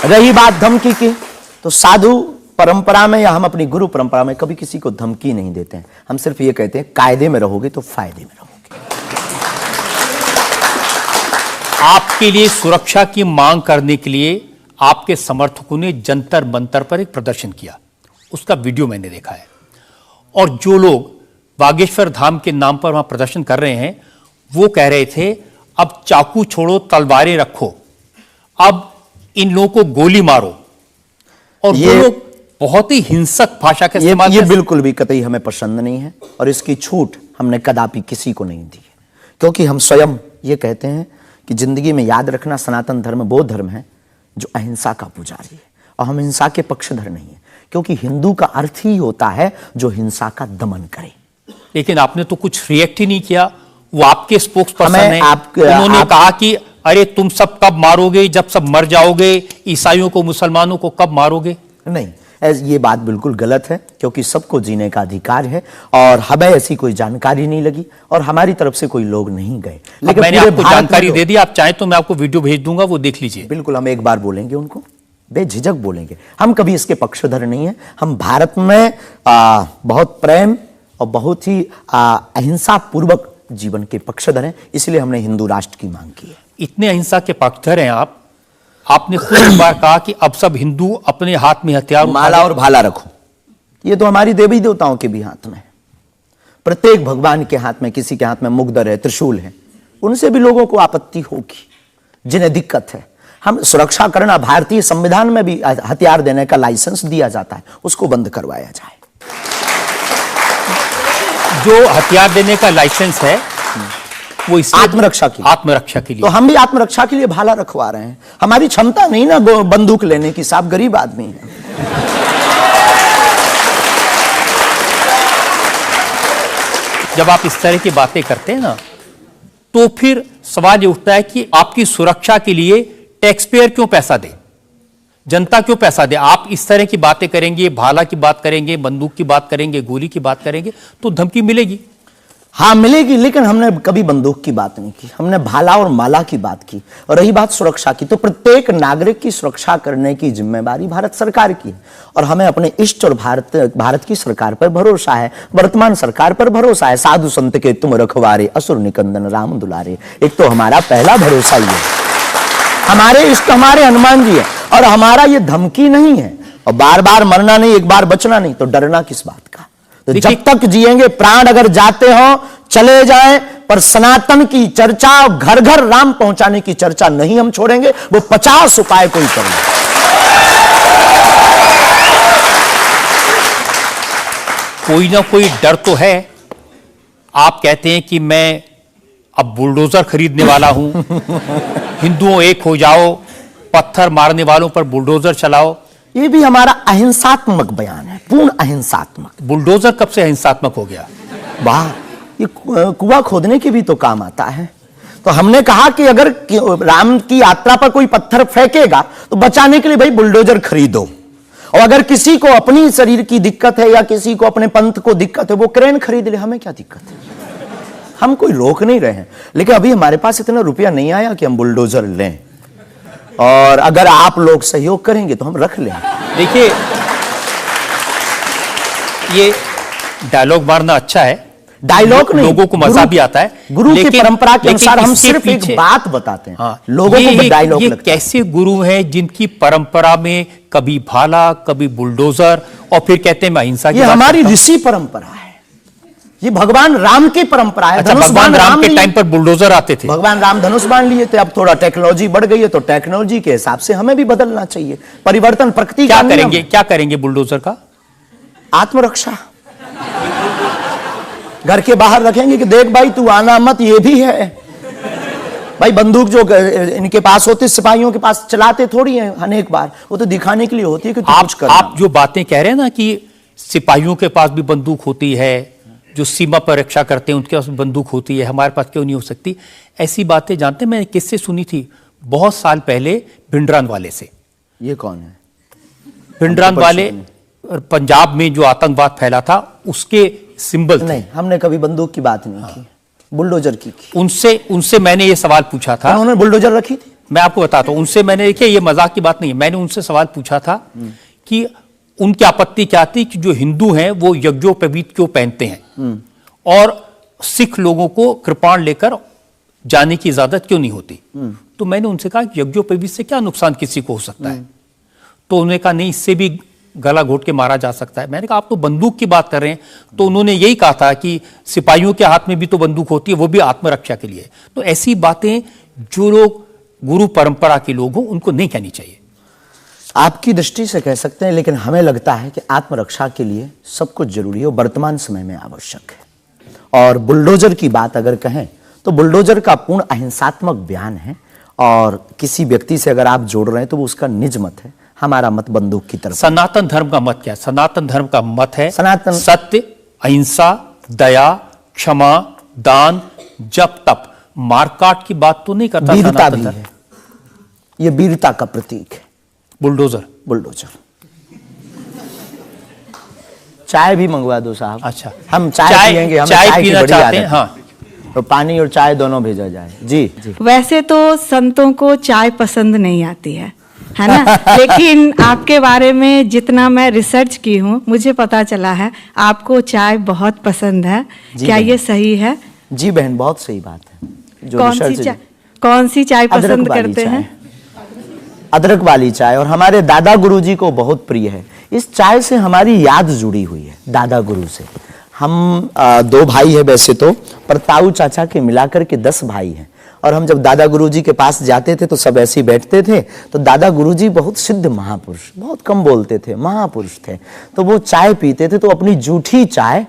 रही बात धमकी की, तो साधु परंपरा में या हम अपनी गुरु परंपरा में कभी किसी को धमकी नहीं देते हैं। हम सिर्फ ये कहते हैं कायदे में रहोगे तो फायदे में रहोगे। आपके लिए सुरक्षा की मांग करने के लिए आपके समर्थकों ने जंतर मंतर पर एक प्रदर्शन किया, उसका वीडियो मैंने देखा है। और जो लोग बागेश्वर धाम के नाम पर वहां प्रदर्शन कर रहे हैं, वो कह रहे थे अब चाकू छोड़ो, तलवारें रखो, अब इन लोगों को गोली मारो। और वो लोग बहुत ही हिंसक भाषा का इस्तेमाल ये बिल्कुल भी कतई हमें पसंद नहीं है, और इसकी छूट हमने कदापि किसी को नहीं दी है। क्योंकि हम स्वयं ये कहते हैं कि जिंदगी में याद रखना, सनातन धर्म वो धर्म है जो अहिंसा का पुजारी है, और हम हिंसा के पक्षधर नहीं है। क्योंकि हिंदू का अर्थ ही होता है जो हिंसा का दमन करे। लेकिन आपने तो कुछ रिएक्ट ही नहीं किया। वो आपके स्पोक्स पर्सन हैं, उन्होंने कहा कि अरे तुम सब कब मारोगे, जब सब मर जाओगे, ईसाइयों को, मुसलमानों को कब मारोगे? नहीं, ये बात बिल्कुल गलत है, क्योंकि सबको जीने का अधिकार है, और हमें ऐसी कोई जानकारी नहीं लगी, और हमारी तरफ से कोई लोग नहीं गए। लेकिन मैंने आपको जानकारी दे दी, आप चाहें तो मैं आपको वीडियो भेज दूंगा, वो देख लीजिए। बिल्कुल, हम एक बार बोलेंगे उनको, बेझिझक बोलेंगे। हम कभी इसके पक्षधर नहीं है। हम भारत में बहुत प्रेम और बहुत ही अहिंसा पूर्वक जीवन के पक्षधर हैं, इसलिए हमने हिंदू राष्ट्र की मांग की है। इतने अहिंसा के पक्षधर हैं आप, आपने खुद एक बार कहा कि अब सब हिंदू अपने हाथ में हथियार, माला और भाला रखो। ये तो हमारी देवी देवताओं के भी हाथ में है। प्रत्येक भगवान के हाथ में, किसी के हाथ में मुगदर है, त्रिशूल है, उनसे भी लोगों को आपत्ति होगी जिन्हें दिक्कत है। हम सुरक्षा करना, भारतीय संविधान में भी हथियार देने का लाइसेंस दिया जाता है, उसको बंद करवाया जाए। जो हथियार देने का लाइसेंस है वो इसलिए आत्मरक्षा के लिए। आत्मरक्षा के लिए। तो हम भी आत्मरक्षा के लिए भाला रखवा रहे हैं। हमारी क्षमता नहीं ना बंदूक लेने की, साहब गरीब आदमी है। जब आप इस तरह की बातें करते हैं ना, तो फिर सवाल ये उठता है कि आपकी सुरक्षा के लिए टैक्स पेयर क्यों पैसा दे, जनता क्यों पैसा दे? आप इस तरह की बातें करेंगे, भाला की बात करेंगे, बंदूक की बात करेंगे, गोली की बात करेंगे, तो धमकी मिलेगी। हाँ मिलेगी, लेकिन हमने कभी बंदूक की बात नहीं की, हमने भाला और माला की बात की। और रही बात सुरक्षा की, तो प्रत्येक नागरिक की सुरक्षा करने की जिम्मेदारी भारत सरकार की है। और हमें अपने इष्ट और भारत की सरकार पर भरोसा है, वर्तमान सरकार पर भरोसा है। साधु संत के तुम रखवारे, असुर निकंदन राम दुलारे, एक तो हमारा पहला भरोसा ही है। हमारे इष्ट हमारे हनुमान जी है, और हमारा ये धमकी नहीं है। और बार बार मरना नहीं, एक बार बचना नहीं, तो डरना किस बात का? तो जब तक जिएंगे, प्राण अगर जाते हो चले जाएं, पर सनातन की चर्चा, घर घर राम पहुंचाने की चर्चा नहीं हम छोड़ेंगे। वो 50 उपाय कोई करेंगे। कोई ना कोई डर तो है। आप कहते हैं कि मैं अब बुलडोजर खरीदने वाला हूं, हिंदुओं एक हो जाओ, पत्थर मारने वालों पर बुलडोजर चलाओ। ये भी हमारा अहिंसात्मक बयान है, पूर्ण अहिंसात्मक। बुलडोजर कब से अहिंसात्मक हो गया? वाह, ये कुआं खोदने के भी तो काम आता है। तो हमने कहा कि अगर राम की यात्रा पर कोई पत्थर फेंकेगा तो बचाने के लिए भाई बुलडोजर खरीदो। और अगर किसी को अपनी शरीर की दिक्कत है या किसी को अपने पंथ को दिक्कत है, वो क्रेन खरीद ले, हमें क्या दिक्कत है? हम कोई रोक नहीं रहे हैं, लेकिन अभी हमारे पास इतना रुपया नहीं आया कि हम बुलडोजर लें। और अगर आप लोग सहयोग करेंगे तो हम रख लें। देखिए, ये डायलॉग मारना अच्छा है, डायलॉग नहीं, लोगों को मजा भी आता है। गुरु की परंपरा के अनुसार हम सिर्फ एक बात बताते हैं। हाँ, लोगों को डायलॉग ये लगता है। कैसे गुरु हैं जिनकी परंपरा में कभी भाला, कभी बुलडोजर, और फिर कहते हैं मैं अहिंसा की ये बात हमारी करता हूं। ऋषि परंपरा है, ये भगवान राम की परंपरा है। अच्छा, भगवान राम के टाइम पर बुलडोजर आते थे। भगवान राम धनुष बाण लिए थे। अब थोड़ा टेक्नोलॉजी बढ़ गई है, तो टेक्नोलॉजी के हिसाब से हमें भी बदलना चाहिए। परिवर्तन प्रकृति का नियम है। क्या करेंगे बुलडोजर का? आत्मरक्षा। घर के बाहर रखेंगे कि देख भाई तू आना मत, ये भी है भाई। बंदूक जो इनके पास होती, सिपाहियों के पास चलाते थोड़ी है अनेक बार, वो तो दिखाने के लिए होती है कि आप जो बातें कह रहे हैं ना कि सिपाहियों के पास भी बंदूक होती है, जो सीमा पर रक्षा करते हैं उनके पास बंदूक होती है, हमारे पास क्यों नहीं हो सकती? ऐसी बातें जानते हैं, मैंने किससे सुनी थी बहुत साल पहले, भिंडरान वाले से। ये कौन है? भिंडरान वाले पंजाब में जो आतंकवाद फैला था उसके सिंबल थे। नहीं, हमने कभी बंदूक की बात नहीं की, बुलडोजर की। उनसे मैंने ये सवाल पूछा था। उन्होंने बुलडोजर रखी थी। मैं आपको बताता हूं, उनसे मैंने, देखिए ये मजाक की बात नहीं है, मैंने उनसे सवाल पूछा था कि उनकी आपत्ति क्या थी कि जो हिंदू हैं वो यज्ञोपवीत क्यों पहनते हैं और सिख लोगों को कृपाण लेकर जाने की इजाजत क्यों नहीं होती? तो मैंने उनसे कहा कि यज्ञोपवीत से क्या नुकसान किसी को हो सकता है? तो उन्होंने कहा नहीं, इससे भी गला घोट के मारा जा सकता है। मैंने कहा आप तो बंदूक की बात कर रहे हैं। तो उन्होंने यही कहा था कि सिपाहियों के हाथ में भी तो बंदूक होती है, वो भी आत्मरक्षा के लिए। तो ऐसी बातें जो लोग गुरु परंपरा के लोग हों उनको नहीं कहनी चाहिए। आपकी दृष्टि से कह सकते हैं, लेकिन हमें लगता है कि आत्मरक्षा के लिए सब कुछ जरूरी है और वर्तमान समय में आवश्यक है। और बुलडोजर की बात अगर कहें तो बुलडोजर का पूर्ण अहिंसात्मक बयान है, और किसी व्यक्ति से अगर आप जोड़ रहे हैं तो वो उसका निज मत है। हमारा मत बंदूक की तरफ। सनातन धर्म का मत क्या है? सनातन धर्म का मत है सत्य, अहिंसा, दया, क्षमा, दान, जप, तप। मारकाट की बात तो नहीं करता। वीरता भी है, ये वीरता का प्रतीक है बुलडोजर। चाय भी मंगवा दो साहब। अच्छा, हम चाय पियेंगे, हम चाय पीना चाहते हैं। हाँ, तो पानी और चाय दोनों भेजा जाए। जी। वैसे तो संतों को चाय पसंद नहीं आती है ना? लेकिन आपके बारे में जितना मैं रिसर्च की हूँ, मुझे पता चला है आपको चाय बहुत पसंद है। क्या ये सही है? जी बहन, बहुत सही बात है। जो कौन सी चाय पसंद करते हैं? अदरक वाली चाय, और हमारे दादा गुरुजी को बहुत प्रिय है। इस चाय से हमारी याद जुड़ी हुई है दादा गुरु से। हम 2 भाई है वैसे तो, पर ताऊ चाचा के मिलाकर के 10 भाई हैं। और हम जब दादा गुरुजी के पास जाते थे तो सब ऐसे ही बैठते थे। तो दादा गुरुजी बहुत सिद्ध महापुरुष, बहुत कम बोलते थे, महापुरुष थे। तो वो चाय पीते थे तो अपनी जूठी चाय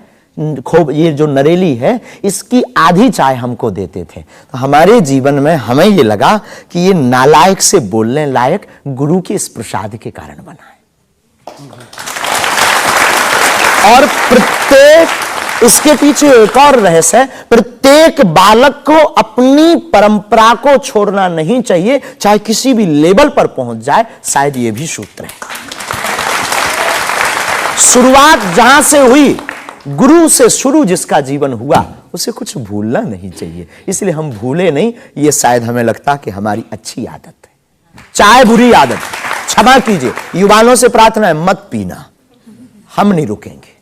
खूब ये जो नरेली है इसकी आधी चाय हमको देते थे। तो हमारे जीवन में हमें ये लगा कि ये नालायक से बोलने लायक गुरु के इस प्रसाद के कारण बना है। और प्रत्येक, इसके पीछे एक और रहस्य है, प्रत्येक बालक को अपनी परंपरा को छोड़ना नहीं चाहिए, चाहे किसी भी लेवल पर पहुंच जाए। शायद ये भी सूत्र है। शुरुआत जहां से हुई, गुरु से शुरू जिसका जीवन हुआ, उसे कुछ भूलना नहीं चाहिए। इसलिए हम भूले नहीं, ये शायद हमें लगता कि हमारी अच्छी आदत है। चाय बुरी आदत, क्षमा कीजिए, युवाओं से प्रार्थना है मत पीना, हम नहीं रुकेंगे।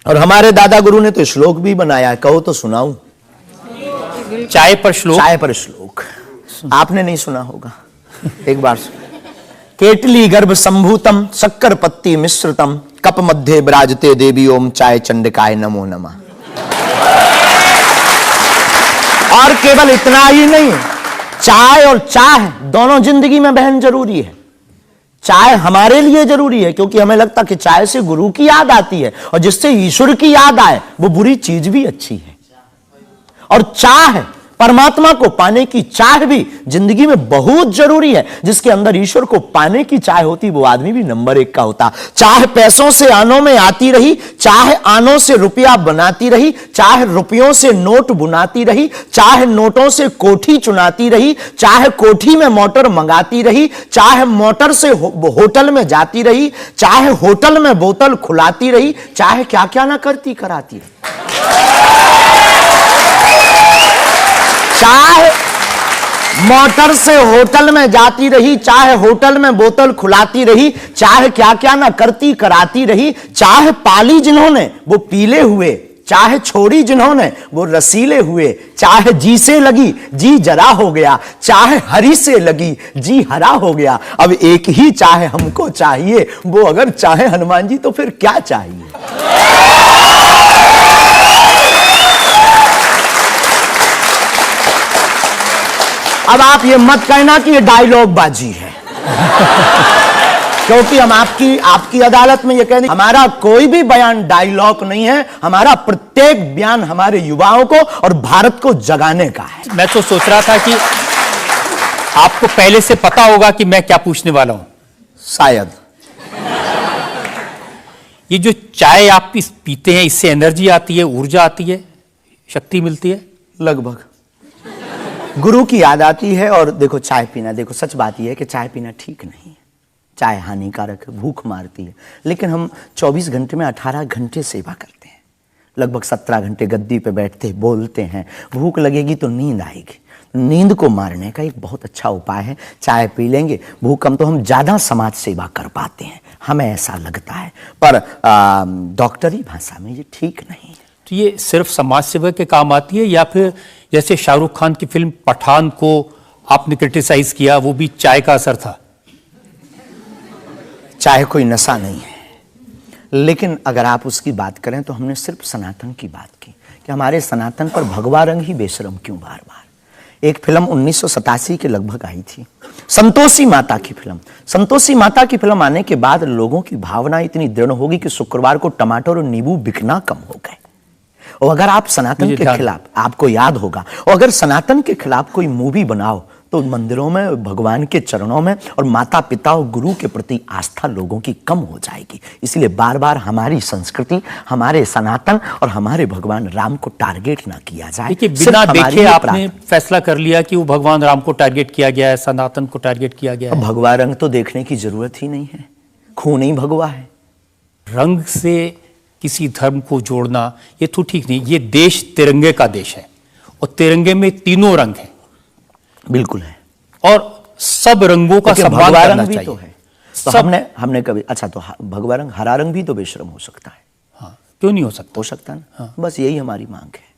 और हमारे दादा गुरु ने तो श्लोक भी बनाया है, कहो तो सुनाऊं। चाय पर श्लोक, चाय पर श्लोक आपने नहीं सुना होगा, एक बार सुन। केटली गर्भ संभूतम शक्कर पत्ती मिश्रितम कप मध्य विराजते देवी ओम चाय चंडिकाय नमो नमः। और केवल इतना ही नहीं, चाय और चाह दोनों जिंदगी में बहन जरूरी है। चाय हमारे लिए जरूरी है क्योंकि हमें लगता कि चाय से गुरु की याद आती है, और जिससे ईश्वर की याद आए वो बुरी चीज भी अच्छी है। और चाह, परमात्मा को पाने की चाह भी जिंदगी में बहुत जरूरी है। जिसके अंदर ईश्वर को पाने की चाह होती, वो आदमी भी नंबर 1 का होता। चाह पैसों से आनों में आती रही, चाह आनों से रुपया बनाती रही, चाह रुपयों से नोट बुनाती रही, चाह नोटों से कोठी चुनाती रही, चाह कोठी में मोटर मंगाती रही, चाह मोटर से होटल में जाती रही, चाहे होटल में बोतल खुलाती रही, चाहे क्या क्या ना करती कराती रही। चाहे मोटर से होटल में जाती रही, चाहे होटल में बोतल खुलाती रही, चाहे क्या क्या ना करती कराती रही, चाहे पाली जिन्होंने वो पीले हुए, चाहे छोड़ी जिन्होंने वो रसीले हुए, चाहे जी से लगी जी जरा हो गया, चाहे हरी से लगी जी हरा हो गया। अब एक ही चाहे हमको चाहिए, वो अगर चाहे हनुमान जी तो फिर क्या चाहिए। अब आप ये मत कहना कि ये डायलॉग बाजी है क्योंकि हम आपकी अदालत में ये कहने, हमारा कोई भी बयान डायलॉग नहीं है। हमारा प्रत्येक बयान हमारे युवाओं को और भारत को जगाने का है। मैं तो सोच रहा था कि आपको पहले से पता होगा कि मैं क्या पूछने वाला हूं। शायद ये जो चाय आप पीते हैं, इससे एनर्जी आती है, ऊर्जा आती है, शक्ति मिलती है? लगभग गुरु की याद आती है। और देखो चाय पीना, देखो सच बात यह है कि चाय पीना ठीक नहीं है, चाय हानिकारक है, भूख मारती है। लेकिन हम 24 घंटे में 18 घंटे सेवा करते हैं, लगभग 17 घंटे गद्दी पे बैठते बोलते हैं। भूख लगेगी तो नींद आएगी, नींद को मारने का एक बहुत अच्छा उपाय है चाय पी लेंगे। भूख कम तो हम ज्यादा समाज सेवा कर पाते हैं, हमें ऐसा लगता है, पर डॉक्टरी भाषा में ये ठीक नहीं है। तो ये सिर्फ समाज सेवा के काम आती है, या फिर जैसे शाहरुख खान की फिल्म पठान को आपने क्रिटिसाइज किया, वो भी चाय का असर था? चाय कोई नशा नहीं है, लेकिन अगर आप उसकी बात करें तो हमने सिर्फ सनातन की बात की कि हमारे सनातन पर भगवा रंग ही बेशरम क्यों बार बार। एक फिल्म 1987 के लगभग आई थी, संतोषी माता की फिल्म। संतोषी माता की फिल्म आने के बाद लोगों की भावना इतनी दृढ़ होगी कि शुक्रवार को टमाटर और नींबू बिकना कम हो गए। और अगर आप सनातन के खिलाफ, आपको याद होगा, और अगर सनातन के खिलाफ कोई मूवी बनाओ तो मंदिरों में, भगवान के चरणों में और माता पिता और गुरु के प्रति आस्था लोगों की कम हो जाएगी। इसलिए बार बार हमारी संस्कृति, हमारे सनातन और हमारे भगवान राम को टारगेट ना किया जाए। देखिए, बिना देखे आपने फैसला कर लिया कि वो भगवान राम को टारगेट किया गया है, सनातन को टारगेट किया गया है। भगवा रंग तो देखने की जरूरत ही नहीं है, खून ही भगवा है। रंग से किसी धर्म को जोड़ना ये तो ठीक नहीं। ये देश तिरंगे का देश है और तिरंगे में तीनों रंग हैं। बिल्कुल है, और सब रंगों का सम्मान करना चाहिए। तो है, तो हमने कभी, अच्छा तो भगवा रंग, हरा रंग भी तो बेशरम हो सकता है। हाँ, क्यों नहीं हो सकता? हो सकता ना। हाँ। बस यही हमारी मांग है।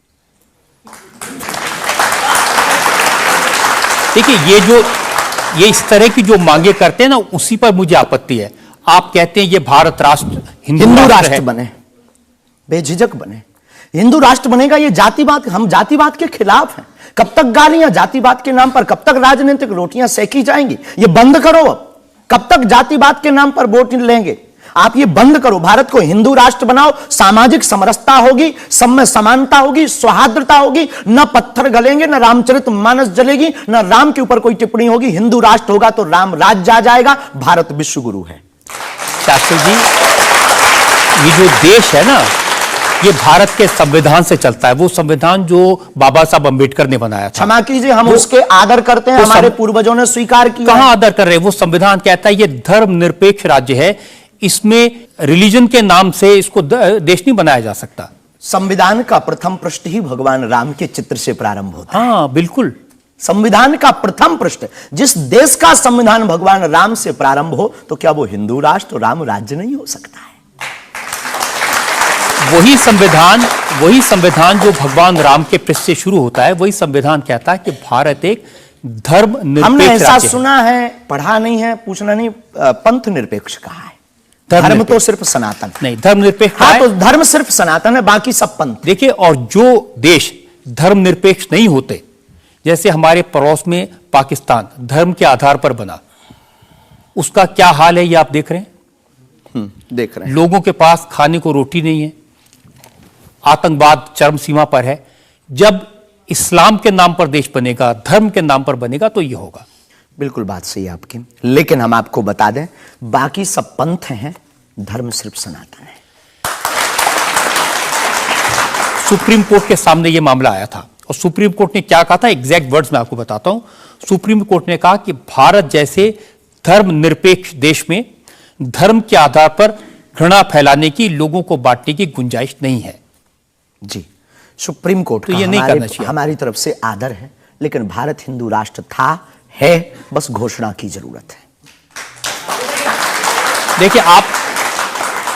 देखिए, ये इस तरह की जो मांगे करते हैं ना, उसी पर मुझे आपत्ति है। आप कहते हैं ये भारत राष्ट्र हिंदू राष्ट्र बने, बेझिझक बने। हिंदू राष्ट्र बनेगा, ये जातिवाद, हम जातिवाद के खिलाफ हैं। कब तक गालियां जातिवाद के नाम पर, कब तक राजनीतिक रोटियां सेकी जाएंगी? ये बंद करो अब। कब तक जातिवाद के नाम पर वोट लेंगे? आप ये बंद करो। भारत को हिंदू राष्ट्र बनाओ, सामाजिक समरसता होगी, सब में समानता होगी, सौहार्दता होगी, न पत्थर गलेंगे, न रामचरितमानस जलेगी, न राम के ऊपर कोई टिप्पणी होगी। हिंदू राष्ट्र होगा तो राम राज्य आ जाएगा। भारत विश्व गुरु है। शास्त्री जी, ये जो देश है ना, ये भारत के संविधान से चलता है। वो संविधान जो बाबा साहब अंबेडकर ने बनाया था। क्षमा कीजिए, हम उसके आदर करते हैं, हमारे पूर्वजों ने स्वीकार किया। कहां आदर कर रहे हैं? वो संविधान कहता है ये धर्मनिरपेक्ष राज्य है, इसमें रिलीजन के नाम से इसको देश नहीं बनाया जा सकता। संविधान का प्रथम पृष्ठ ही भगवान राम के चित्र से प्रारंभ होता है। हाँ बिल्कुल, संविधान का प्रथम पृष्ठ, जिस देश का संविधान भगवान राम से प्रारंभ हो, तो क्या वो हिंदू राष्ट्र, राम राज्य नहीं हो सकता है? वही संविधान जो भगवान राम के पृष्ठ से शुरू होता है, वही संविधान कहता है कि भारत एक धर्मनिरपेक्ष हमने ऐसा राज्य है। सुना है, पढ़ा नहीं है, पूछना नहीं, पंथ निरपेक्ष कहा है। धर्म तो सिर्फ सनातन नहीं, धर्मनिरपेक्ष। हाँ, तो धर्म सिर्फ सनातन है, बाकी सब पंथ। देखिए, और जो देश धर्मनिरपेक्ष नहीं होते, जैसे हमारे पड़ोस में पाकिस्तान धर्म के आधार पर बना, उसका क्या हाल है ये आप देख रहे हैं। देख रहे हैं। लोगों के पास खाने को रोटी नहीं है, आतंकवाद चरम सीमा पर है। जब इस्लाम के नाम पर देश बनेगा, धर्म के नाम पर बनेगा, तो ये होगा। बिल्कुल बात सही है आपकी, लेकिन हम आपको बता दें, बाकी सब पंथ हैं, धर्म सिर्फ सनातन है। सुप्रीम कोर्ट के सामने यह मामला आया था, और सुप्रीम कोर्ट ने क्या कहा था, एग्जैक्ट वर्ड्स मैं आपको बताता हूं। सुप्रीम कोर्ट ने कहा कि भारत जैसे धर्मनिरपेक्ष देश में धर्म के आधार पर घृणा फैलाने की, लोगों को बांटने की गुंजाइश नहीं है। जी, सुप्रीम कोर्ट तो का ये नहीं करना चाहिए। हमारी तरफ से आदर है, लेकिन भारत हिंदू राष्ट्र था, है, बस घोषणा की जरूरत है। देखिए, आप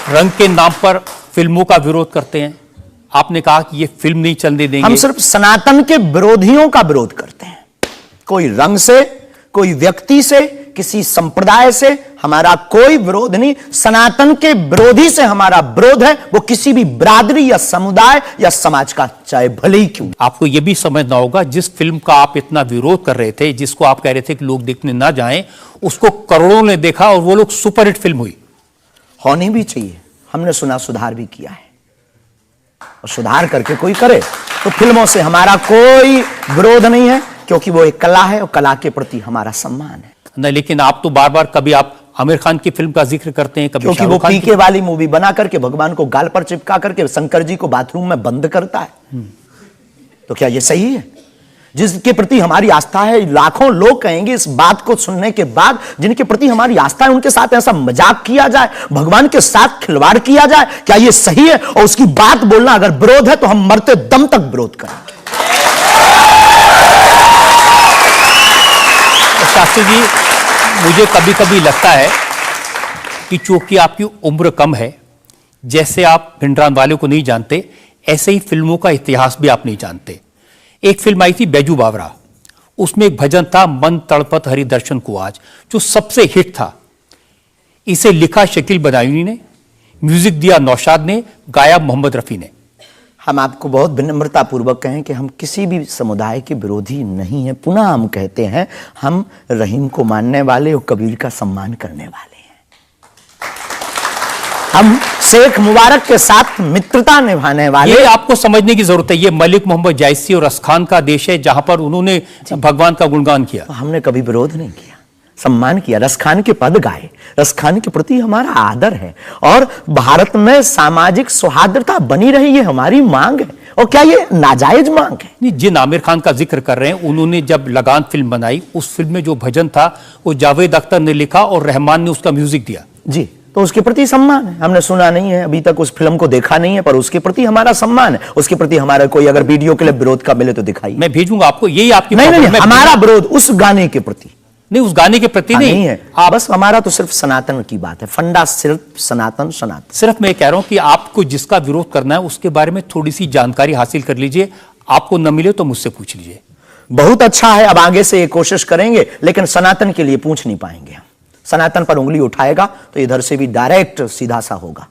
रंग के नाम पर फिल्मों का विरोध करते हैं। आपने कहा कि ये फिल्म नहीं चलने देंगे। हम सिर्फ सनातन के विरोधियों का विरोध करते हैं। कोई रंग से, कोई व्यक्ति से, किसी संप्रदाय से हमारा कोई विरोध नहीं। सनातन के विरोधी से हमारा विरोध है, वो किसी भी बिरादरी या समुदाय या समाज का, चाहे भले ही क्यों। आपको यह भी समझना होगा, जिस फिल्म का आप इतना विरोध कर रहे थे, जिसको आप कह रहे थे कि लोग देखने ना जाएं, उसको करोड़ों ने देखा और वो लोग सुपरहिट फिल्म हुई। होनी भी चाहिए। हमने सुना सुधार भी किया है, और सुधार करके कोई करे तो फिल्मों से हमारा कोई विरोध नहीं है, क्योंकि वो एक कला है और कला के प्रति हमारा सम्मान है। नहीं, लेकिन आप तो बार बार, कभी आप आमिर खान की फिल्म का जिक्र करते हैं, कभी क्योंकि वो पीके वाली मूवी बना करके भगवान को गाल पर चिपका करके शंकर जी को बाथरूम में बंद करता है। तो क्या ये सही है? जिसके प्रति हमारी आस्था है, लाखों लोग कहेंगे इस बात को सुनने के बाद, जिनके प्रति हमारी आस्था है, उनके साथ ऐसा मजाक किया जाए, भगवान के साथ खिलवाड़ किया जाए, क्या ये सही है? और उसकी बात बोलना अगर विरोध है तो हम मरते दम तक विरोध करेंगे। शास्त्री जी, मुझे कभी कभी लगता है कि चूंकि आपकी उम्र कम है, जैसे आप भिंडरान वाले को नहीं जानते, ऐसे ही फिल्मों का इतिहास भी आप नहीं जानते। एक फिल्म आई थी बैजू बावरा, उसमें एक भजन था, मन तड़पत हरि दर्शन को आज, जो सबसे हिट था। इसे लिखा शकील बदायूनी ने, म्यूजिक दिया नौशाद ने, गाया मोहम्मद रफी ने। हम आपको बहुत विनम्रता पूर्वक कहें कि हम किसी भी समुदाय के विरोधी नहीं हैं। पुनः हम कहते हैं, हम रहीम को मानने वाले और कबीर का सम्मान करने वाले हैं। हम शेख मुबारक के साथ मित्रता निभाने वाले। ये आपको समझने की जरूरत है, ये मलिक मोहम्मद जायसी और रसखान का देश है, जहां पर उन्होंने भगवान का गुणगान किया। हमने कभी विरोध नहीं किया, सम्मान किया, रसखान के पद गाए, रसखान के प्रति हमारा आदर है, और भारत में सामाजिक सौहार्दता बनी रही, ये हमारी मांग है। और क्या ये नाजायज मांग है? नहीं, जिन आमिर खान का जिक्र कर रहे हैं, उन्होंने जब लगान फिल्म बनाई, उस फिल्म में जो भजन था वो जावेद अख्तर ने लिखा और रहमान ने उसका म्यूजिक दिया। जी, तो उसके प्रति सम्मान है। हमने सुना नहीं है, अभी तक उस फिल्म को देखा नहीं है, पर उसके प्रति हमारा सम्मान है। उसके प्रति हमारा कोई अगर वीडियो के लिए विरोध का मिले तो दिखाइए। मैं भेजूंगा आपको, यही आपकी नहीं, हमारा विरोध उस गाने के प्रति नहीं, उस गाने के प्रति नहीं है। बस हमारा तो सिर्फ सनातन की बात है, फंडा सिर्फ सनातन। सिर्फ मैं कह रहा हूं कि आपको जिसका विरोध करना है उसके बारे में थोड़ी सी जानकारी हासिल कर लीजिए। आपको न मिले तो मुझसे पूछ लीजिए। बहुत अच्छा है, अब आगे से ये कोशिश करेंगे, लेकिन सनातन के लिए पूछ नहीं पाएंगे हम। सनातन पर उंगली उठाएगा तो इधर से भी डायरेक्ट सीधा सा होगा।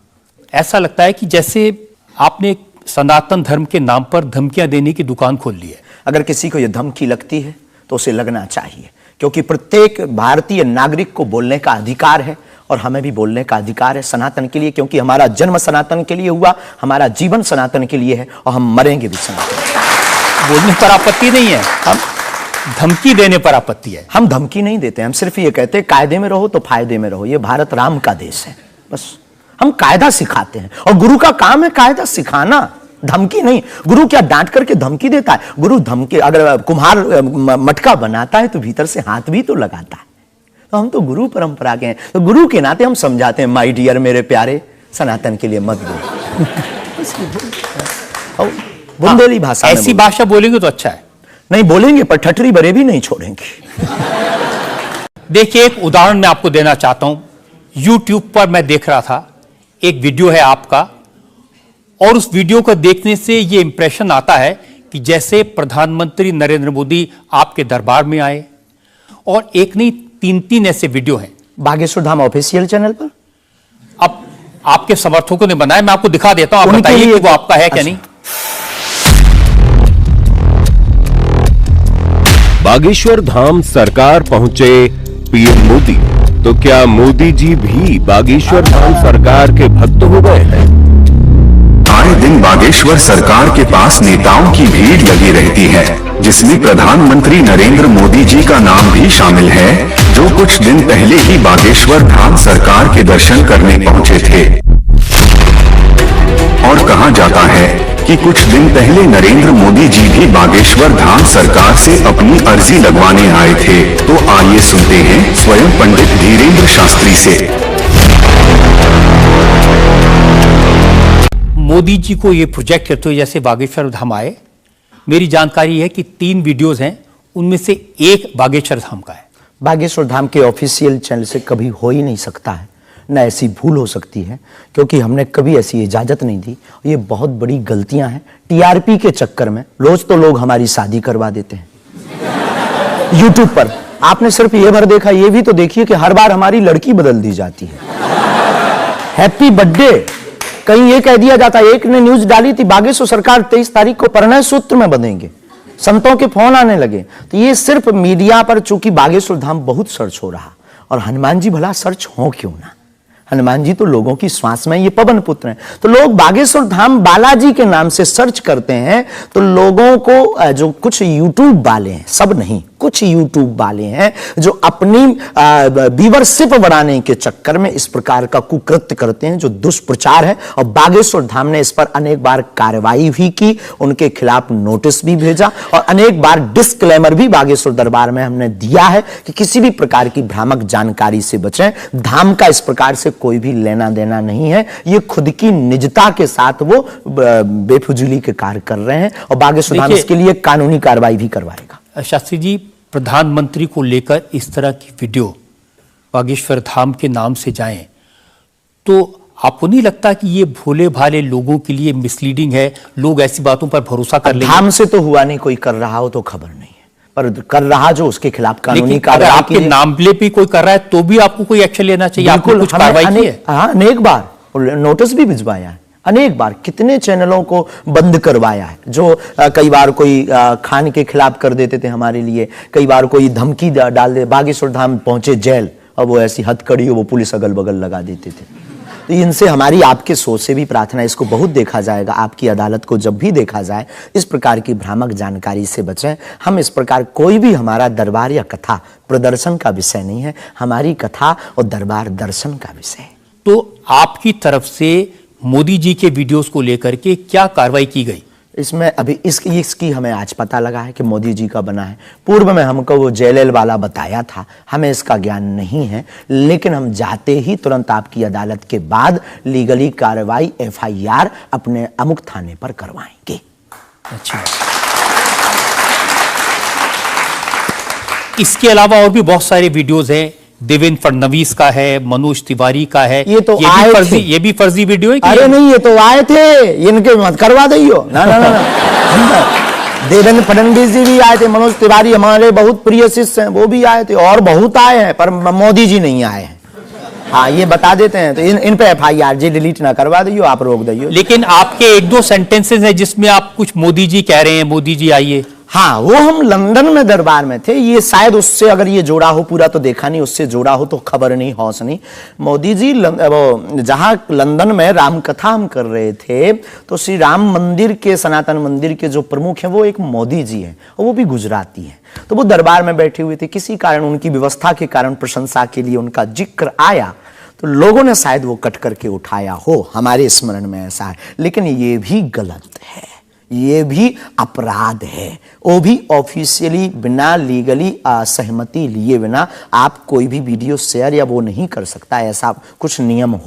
ऐसा लगता है कि जैसे आपने सनातन धर्म के नाम पर धमकियां देने की दुकान खोल ली है। अगर किसी को यह धमकी लगती है तो उसे लगना चाहिए, क्योंकि प्रत्येक भारतीय नागरिक को बोलने का अधिकार है और हमें भी बोलने का अधिकार है सनातन के लिए, क्योंकि हमारा जन्म सनातन के लिए हुआ, हमारा जीवन सनातन के लिए है और हम मरेंगे भी सनातन। बोलने पर आपत्ति नहीं है, हम धमकी देने पर आपत्ति है। हम धमकी नहीं देते, हम सिर्फ ये कहते हैं कायदे में रहो तो फायदे में रहो। ये भारत राम का देश है, बस हम कायदा सिखाते हैं और गुरु का काम है कायदा सिखाना, धमकी नहीं। गुरु क्या डांट करके धमकी देता है? गुरु धमकी, अगर कुम्हार मटका बनाता है तो भीतर से हाथ भी तो लगाता है। तो हम तो गुरु परंपरा के हैं, तो गुरु के नाते हम समझाते हैं, माय डियर मेरे प्यारे, सनातन के लिए मत बोलो। बुंदेली भाषा, ऐसी भाषा बोलेंगे तो अच्छा है। नहीं बोलेंगे पर ठठरी बरे भी नहीं छोड़ेंगे। देखिए, एक उदाहरण मैं आपको देना चाहता हूं। YouTube पर मैं देख रहा था, एक वीडियो है आपका, और उस वीडियो को देखने से यह इंप्रेशन आता है कि जैसे प्रधानमंत्री नरेंद्र मोदी आपके दरबार में आए, और एक नहीं 3 ऐसे वीडियो हैं बागेश्वर धाम ऑफिशियल चैनल पर। अब आपके समर्थकों ने बनाया, मैं आपको दिखा देता हूं, आप बताइए कि वो आपका है क्या नहीं। बागेश्वर धाम सरकार पहुंचे पीएम मोदी, तो क्या मोदी जी भी बागेश्वर धाम सरकार के भक्त हो गए हैं? आए दिन बागेश्वर सरकार के पास नेताओं की भीड़ लगी रहती है, जिसमें प्रधानमंत्री नरेंद्र मोदी जी का नाम भी शामिल है, जो कुछ दिन पहले ही बागेश्वर धाम सरकार के दर्शन करने पहुंचे थे। और कहा जाता है कि कुछ दिन पहले नरेंद्र मोदी जी भी बागेश्वर धाम सरकार से अपनी अर्जी लगवाने आए थे। तो आइए सुनते हैं स्वयं पंडित धीरेन्द्र शास्त्री से। मोदी जी को ये प्रोजेक्ट करते हुए जैसे बागेश्वर धाम आए, मेरी जानकारी है कि 3 वीडियोस हैं, उनमें से एक बागेश्वर धाम का है। बागेश्वर धाम के ऑफिशियल चैनल से कभी हो ही नहीं सकता है, न ऐसी भूल हो सकती है, क्योंकि हमने कभी ऐसी इजाजत नहीं दी। ये बहुत बड़ी गलतियां हैं। टीआरपी के चक्कर में रोज तो लोग हमारी शादी करवा देते हैं यूट्यूब पर। आपने सिर्फ ये भर देखा, ये भी तो देखिए कि हर बार हमारी लड़की बदल दी जाती है। हैप्पी बर्थडे कहीं ये कह दिया जाता है। एक ने न्यूज डाली थी, बागेश्वर सरकार 23 तारीख को परिणय सूत्र में बंधेंगे, संतों के फोन आने लगे। तो ये सिर्फ मीडिया पर, चूंकि बागेश्वर धाम बहुत सर्च हो रहा, और हनुमान जी भला सर्च हो क्यों ना, हनुमान जी तो लोगों की श्वास में, ये पवन पुत्र हैं। तो लोग बागेश्वर धाम बालाजी के नाम से सर्च करते हैं, तो लोगों को, जो कुछ यूट्यूब वाले हैं, सब नहीं, कुछ यूट्यूब वाले हैं जो अपनी व्यूअरशिप बढ़ाने के चक्कर में इस प्रकार का कुकृत्य करते हैं, जो दुष्प्रचार है। और बागेश्वर धाम ने इस पर अनेक बार कार्रवाई भी की, उनके खिलाफ नोटिस भी भेजा, और अनेक बार डिस्क्लेमर भी बागेश्वर दरबार में हमने दिया है कि किसी भी प्रकार की भ्रामक जानकारी से बचें। धाम का इस प्रकार से कोई भी लेना देना नहीं है, ये खुद की निजता के साथ वो बेफुजूली के कार्य कर रहे हैं, और बागेश्वर धाम इसके लिए कानूनी कार्रवाई भी करवाएगा। शास्त्री जी, प्रधानमंत्री को लेकर इस तरह की वीडियो बागेश्वर धाम के नाम से जाएं, तो आपको नहीं लगता कि ये भोले भाले लोगों के लिए मिसलीडिंग है? लोग ऐसी बातों पर भरोसा कर लेंगे। धाम से तो हुआ नहीं, कोई कर रहा हो तो खबर नहीं है, पर कर रहा जो उसके खिलाफ कानूनी कार्रवाई, अगर आपके नाम पे कोई कर रहा है तो भी आपको कोई एक्शन लेना चाहिए। आपको कुछ कार्रवाई की है? हाँ, अनेक बार नोटिस भी भिजवाया है, अनेक बार कितने चैनलों को बंद करवाया है, जो कई बार कोई खान के खिलाफ कर देते थे हमारे लिए, कई बार कोई धमकी डाल दे। बागेश्वर धाम पहुंचे जेल, और वो ऐसी हथकड़ी हो, वो पुलिस अगल बगल लगा देते थे। तो इनसे हमारी आपके सोच से भी प्रार्थना, इसको बहुत देखा जाएगा, आपकी अदालत को जब भी देखा जाए, इस प्रकार की भ्रामक जानकारी से बचें। हम इस प्रकार, कोई भी हमारा दरबार या कथा प्रदर्शन का विषय नहीं है, हमारी कथा और दरबार दर्शन का विषय है। तो आपकी तरफ से मोदी जी के वीडियोस को लेकर के क्या कार्रवाई की गई? इसमें अभी इसकी हमें आज पता लगा है कि मोदी जी का बना है। पूर्व में हमको वो जेएलएल वाला बताया था, हमें इसका ज्ञान नहीं है, लेकिन हम जाते ही तुरंत आपकी अदालत के बाद लीगली कार्रवाई एफआईआर अपने अमुक थाने पर करवाएंगे। अच्छा, इसके अलावा और भी बहुत सारे वीडियोस हैं। देवेंद्र फडणवीस का है, मनोज तिवारी का है, ये तो ये भी फर्जी वीडियो है। अरे नहीं, ये तो आए थे, इनके मत करवा दियो ना ना ना, ना। देवेंद्र फडणवीस जी भी आए थे, मनोज तिवारी हमारे बहुत प्रिय शिष्य हैं, वो भी आए थे, और बहुत आए हैं, पर मोदी जी नहीं आए हैं। हाँ ये बता देते हैं तो इन पे FIR जी डिलीट ना करवा दियो, आप रोक दियो। लेकिन आपके एक दो सेंटेंसेस हैं जिसमें आप कुछ मोदी जी कह रहे हैं, मोदी जी आइए। हाँ वो हम लंदन में दरबार में थे, ये शायद उससे अगर ये जोड़ा हो, पूरा तो देखा नहीं, उससे जोड़ा हो तो खबर नहीं, हौस नहीं। मोदी जी वो जहां लंदन में राम कथा हम कर रहे थे तो श्री राम मंदिर के, सनातन मंदिर के जो प्रमुख हैं वो एक मोदी जी हैं और वो भी गुजराती हैं। तो वो दरबार में बैठे हुए थे, किसी कारण उनकी व्यवस्था के कारण प्रशंसा के लिए उनका जिक्र आया तो लोगों ने शायद वो कट करके उठाया हो, हमारे स्मरण में ऐसा है। लेकिन ये भी गलत है, ये भी अपराध है। वो भी ऑफिशियली बिना लीगली सहमति लिए बिना आप कोई भी वीडियो शेयर या वो नहीं कर सकता, ऐसा कुछ नियम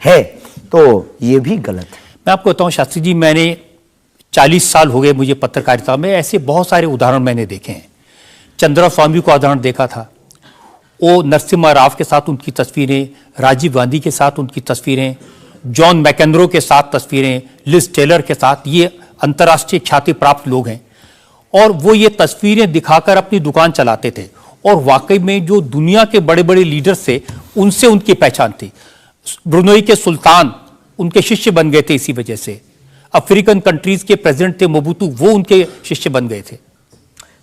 है तो ये भी गलत है। मैं आपको बताऊं शास्त्री जी, मैंने 40 साल हो गए मुझे पत्रकारिता में, ऐसे बहुत सारे उदाहरण मैंने देखे हैं। चंद्रा स्वामी को उदाहरण देखा था, वो नरसिम्हा राव के साथ उनकी तस्वीरें, राजीव गांधी के साथ उनकी तस्वीरें, जॉन मैकेंद्रो के साथ तस्वीरें, लिज टेलर के साथ, ये अंतर्राष्ट्रीय ख्याति प्राप्त लोग हैं और वो ये तस्वीरें दिखाकर अपनी दुकान चलाते थे और वाकई में जो दुनिया के बड़े बड़े लीडर्स थे उनसे उनकी पहचान थी। ब्रुनई के सुल्तान उनके शिष्य बन गए थे इसी वजह से। अफ्रीकन कंट्रीज के प्रेसिडेंट थे मोबुतू, वो उनके शिष्य बन गए थे।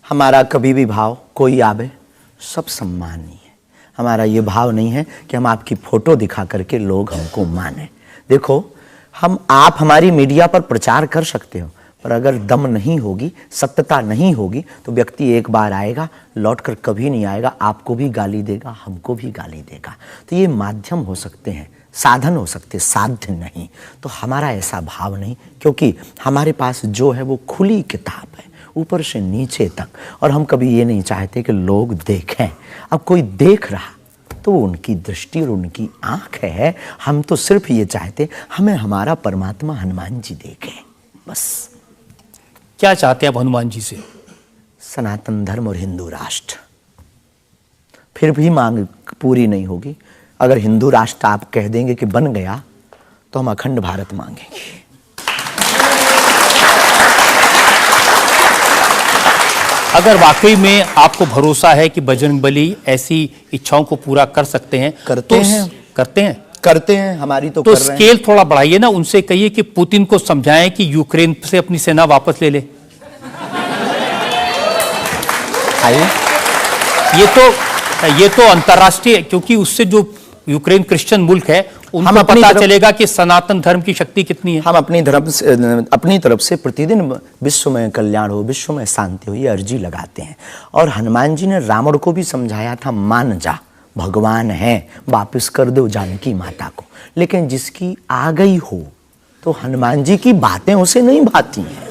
हमारा कभी भी भाव कोई आवे सब सम्मानीय है। हमारा ये भाव नहीं है कि हम आपकी फोटो दिखा करके लोग हमको माने। देखो आप हमारी मीडिया पर प्रचार कर सकते हो, पर अगर दम नहीं होगी, सत्यता नहीं होगी तो व्यक्ति एक बार आएगा, लौटकर कभी नहीं आएगा, आपको भी गाली देगा, हमको भी गाली देगा। तो ये माध्यम हो सकते हैं, साधन हो सकते, साध्य नहीं। तो हमारा ऐसा भाव नहीं, क्योंकि हमारे पास जो है वो खुली किताब है ऊपर से नीचे तक, और हम कभी ये नहीं चाहते कि लोग देखें। अब कोई देख रहा तो उनकी दृष्टि और उनकी आंख है, हम तो सिर्फ ये चाहते हमें हमारा परमात्मा हनुमान जी देखे, बस। क्या चाहते हैं आप हनुमान जी से? सनातन धर्म और हिंदू राष्ट्र। फिर भी मांग पूरी नहीं होगी। अगर हिंदू राष्ट्र आप कह देंगे कि बन गया तो हम अखंड भारत मांगेंगे। अगर वाकई में आपको भरोसा है कि बजरंगबली ऐसी इच्छाओं को पूरा कर सकते हैं, करते हैं हमारी तो कर रहे हैं। स्केल थोड़ा बढ़ाइए ना, उनसे कहिए कि पुतिन को समझाएं कि यूक्रेन से अपनी सेना वापस ले ले। ये तो अंतर्राष्ट्रीय, क्योंकि उससे जो यूक्रेन क्रिश्चियन मुल्क है उनको पता चलेगा कि सनातन धर्म की शक्ति कितनी है। हम अपनी तरफ से प्रतिदिन विश्व में कल्याण हो, विश्व में शांति हो, ये अर्जी लगाते हैं। और हनुमान जी ने रावण को भी समझाया था, मान जा भगवान है, वापस कर दो जानकी माता को। लेकिन जिसकी आ गई हो तो हनुमान जी की बातें उसे नहीं भाती हैं।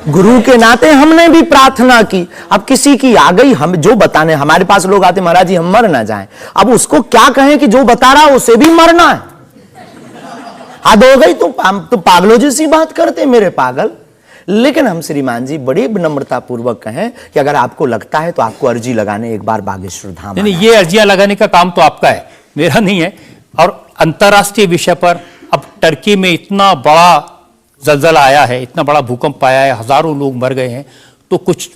गुरु के नाते हमने भी प्रार्थना की, अब किसी की आ गई, हम जो बताने, हमारे पास लोग आते, महाराज जी हम मर ना जाएं। अब उसको क्या कहें कि जो बता रहा उसे भी मरना है। हद हो गई, तो पागलों जैसी बात करते मेरे पागल। लेकिन हम श्रीमान जी बड़ी विनम्रता पूर्वक कहें कि अगर आपको लगता है तो आपको अर्जी लगाने एक बार बागेश्वर धाम। नहीं, ये अर्जियां लगाने का काम तो आपका है, मेरा नहीं है। और अंतर्राष्ट्रीय विषय पर अब टर्की में इतना बड़ा जलजला आया है, इतना बड़ा भूकंप आया है, हजारों लोग मर गए हैं, तो कुछ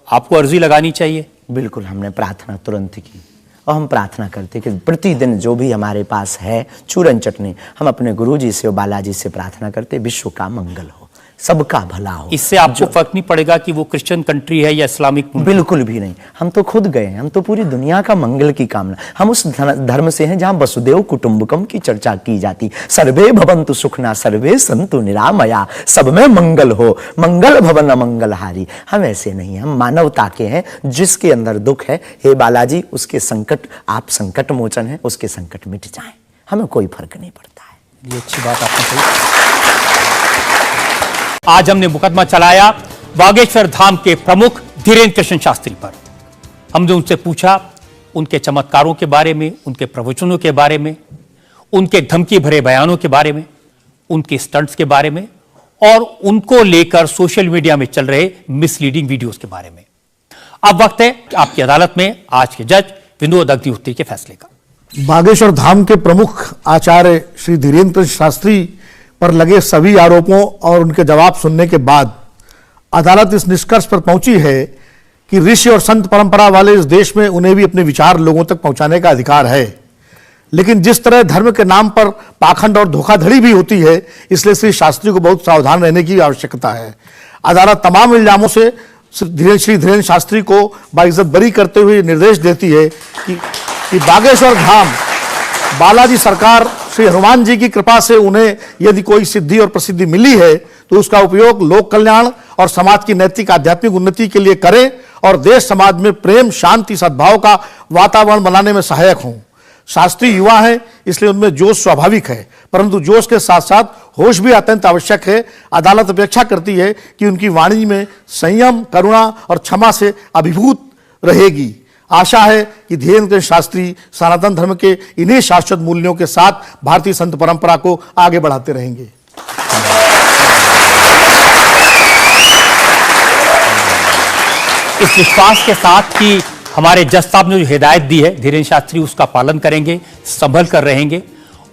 आपको अर्जी लगानी चाहिए। बिल्कुल, हमने प्रार्थना तुरंत की और हम प्रार्थना करते कि प्रतिदिन जो भी हमारे पास है चूरन चटनी, हम अपने गुरुजी से और बालाजी से प्रार्थना करते विश्व का मंगल हो, सबका भला हो। इससे आपको फर्क नहीं पड़ेगा कि वो क्रिश्चियन कंट्री है या इस्लामिक मुल्क? बिल्कुल भी नहीं, हम तो खुद गए, हम तो पूरी दुनिया का मंगल की कामना। हम उस धर्म से हैं जहां वसुदेव कुटुंबकम की चर्चा की जाती, सर्वे भवन्तु सुखना सर्वे सन्तु निरामया, सब में मंगल हो, मंगल भवन अमंगलहारी। हम ऐसे नहीं, हम मानवता के हैं। जिसके अंदर दुख है, हे बालाजी उसके संकट, आप संकट मोचन है, उसके संकट मिट जाएं, हमें कोई फर्क नहीं पड़ता है। ये अच्छी बात आपने कही। आज हमने मुकदमा चलाया बागेश्वर धाम के प्रमुख धीरेन्द्र कृष्ण शास्त्री पर। हमने उनसे पूछा उनके चमत्कारों के बारे में, उनके प्रवचनों के बारे में, उनके धमकी भरे बयानों के बारे में, उनके स्टंट्स के बारे में और उनको लेकर सोशल मीडिया में चल रहे मिसलीडिंग वीडियोस के बारे में। अब वक्त है आपकी अदालत में आज के जज विनोद अग्निहोत्री के फैसले का। बागेश्वर धाम के प्रमुख आचार्य श्री धीरेन्द्र शास्त्री पर लगे सभी आरोपों और उनके जवाब सुनने के बाद अदालत इस निष्कर्ष पर पहुंची है कि ऋषि और संत परंपरा वाले इस देश में उन्हें भी अपने विचार लोगों तक पहुंचाने का अधिकार है। लेकिन जिस तरह धर्म के नाम पर पाखंड और धोखाधड़ी भी होती है, इसलिए श्री शास्त्री को बहुत सावधान रहने की आवश्यकता है। अदालत तमाम इल्जामों से श्री धीरेन्द्र शास्त्री को बाइज्जत बरी करते हुए निर्देश देती है कि बागेश्वर धाम बालाजी सरकार श्री हनुमान जी की कृपा से उन्हें यदि कोई सिद्धि और प्रसिद्धि मिली है तो उसका उपयोग लोक कल्याण और समाज की नैतिक आध्यात्मिक उन्नति के लिए करें और देश समाज में प्रेम, शांति, सद्भाव का वातावरण बनाने में सहायक हों। शास्त्री युवा है, इसलिए उनमें जोश स्वाभाविक है, परंतु जोश के साथ साथ होश भी अत्यंत आवश्यक है। अदालत अपेक्षा करती है कि उनकी वाणी में संयम, करुणा और क्षमा से अभिभूत रहेगी। आशा है कि धीरेन्द्र शास्त्री सनातन धर्म के इन्हीं शाश्वत मूल्यों के साथ भारतीय संत परंपरा को आगे बढ़ाते रहेंगे। इस विश्वास के साथ कि हमारे जज साहब ने जो हिदायत दी है, धीरेन्द्र शास्त्री उसका पालन करेंगे, संभल कर रहेंगे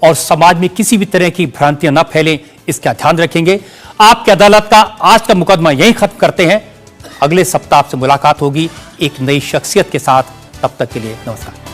और समाज में किसी भी तरह की भ्रांतियां न फैलें, इसका ध्यान रखेंगे। आपकी अदालत का आज का मुकदमा यहीं खत्म करते हैं। अगले सप्ताह आपसे मुलाकात होगी एक नई शख्सियत के साथ। तब तक के लिए नमस्कार।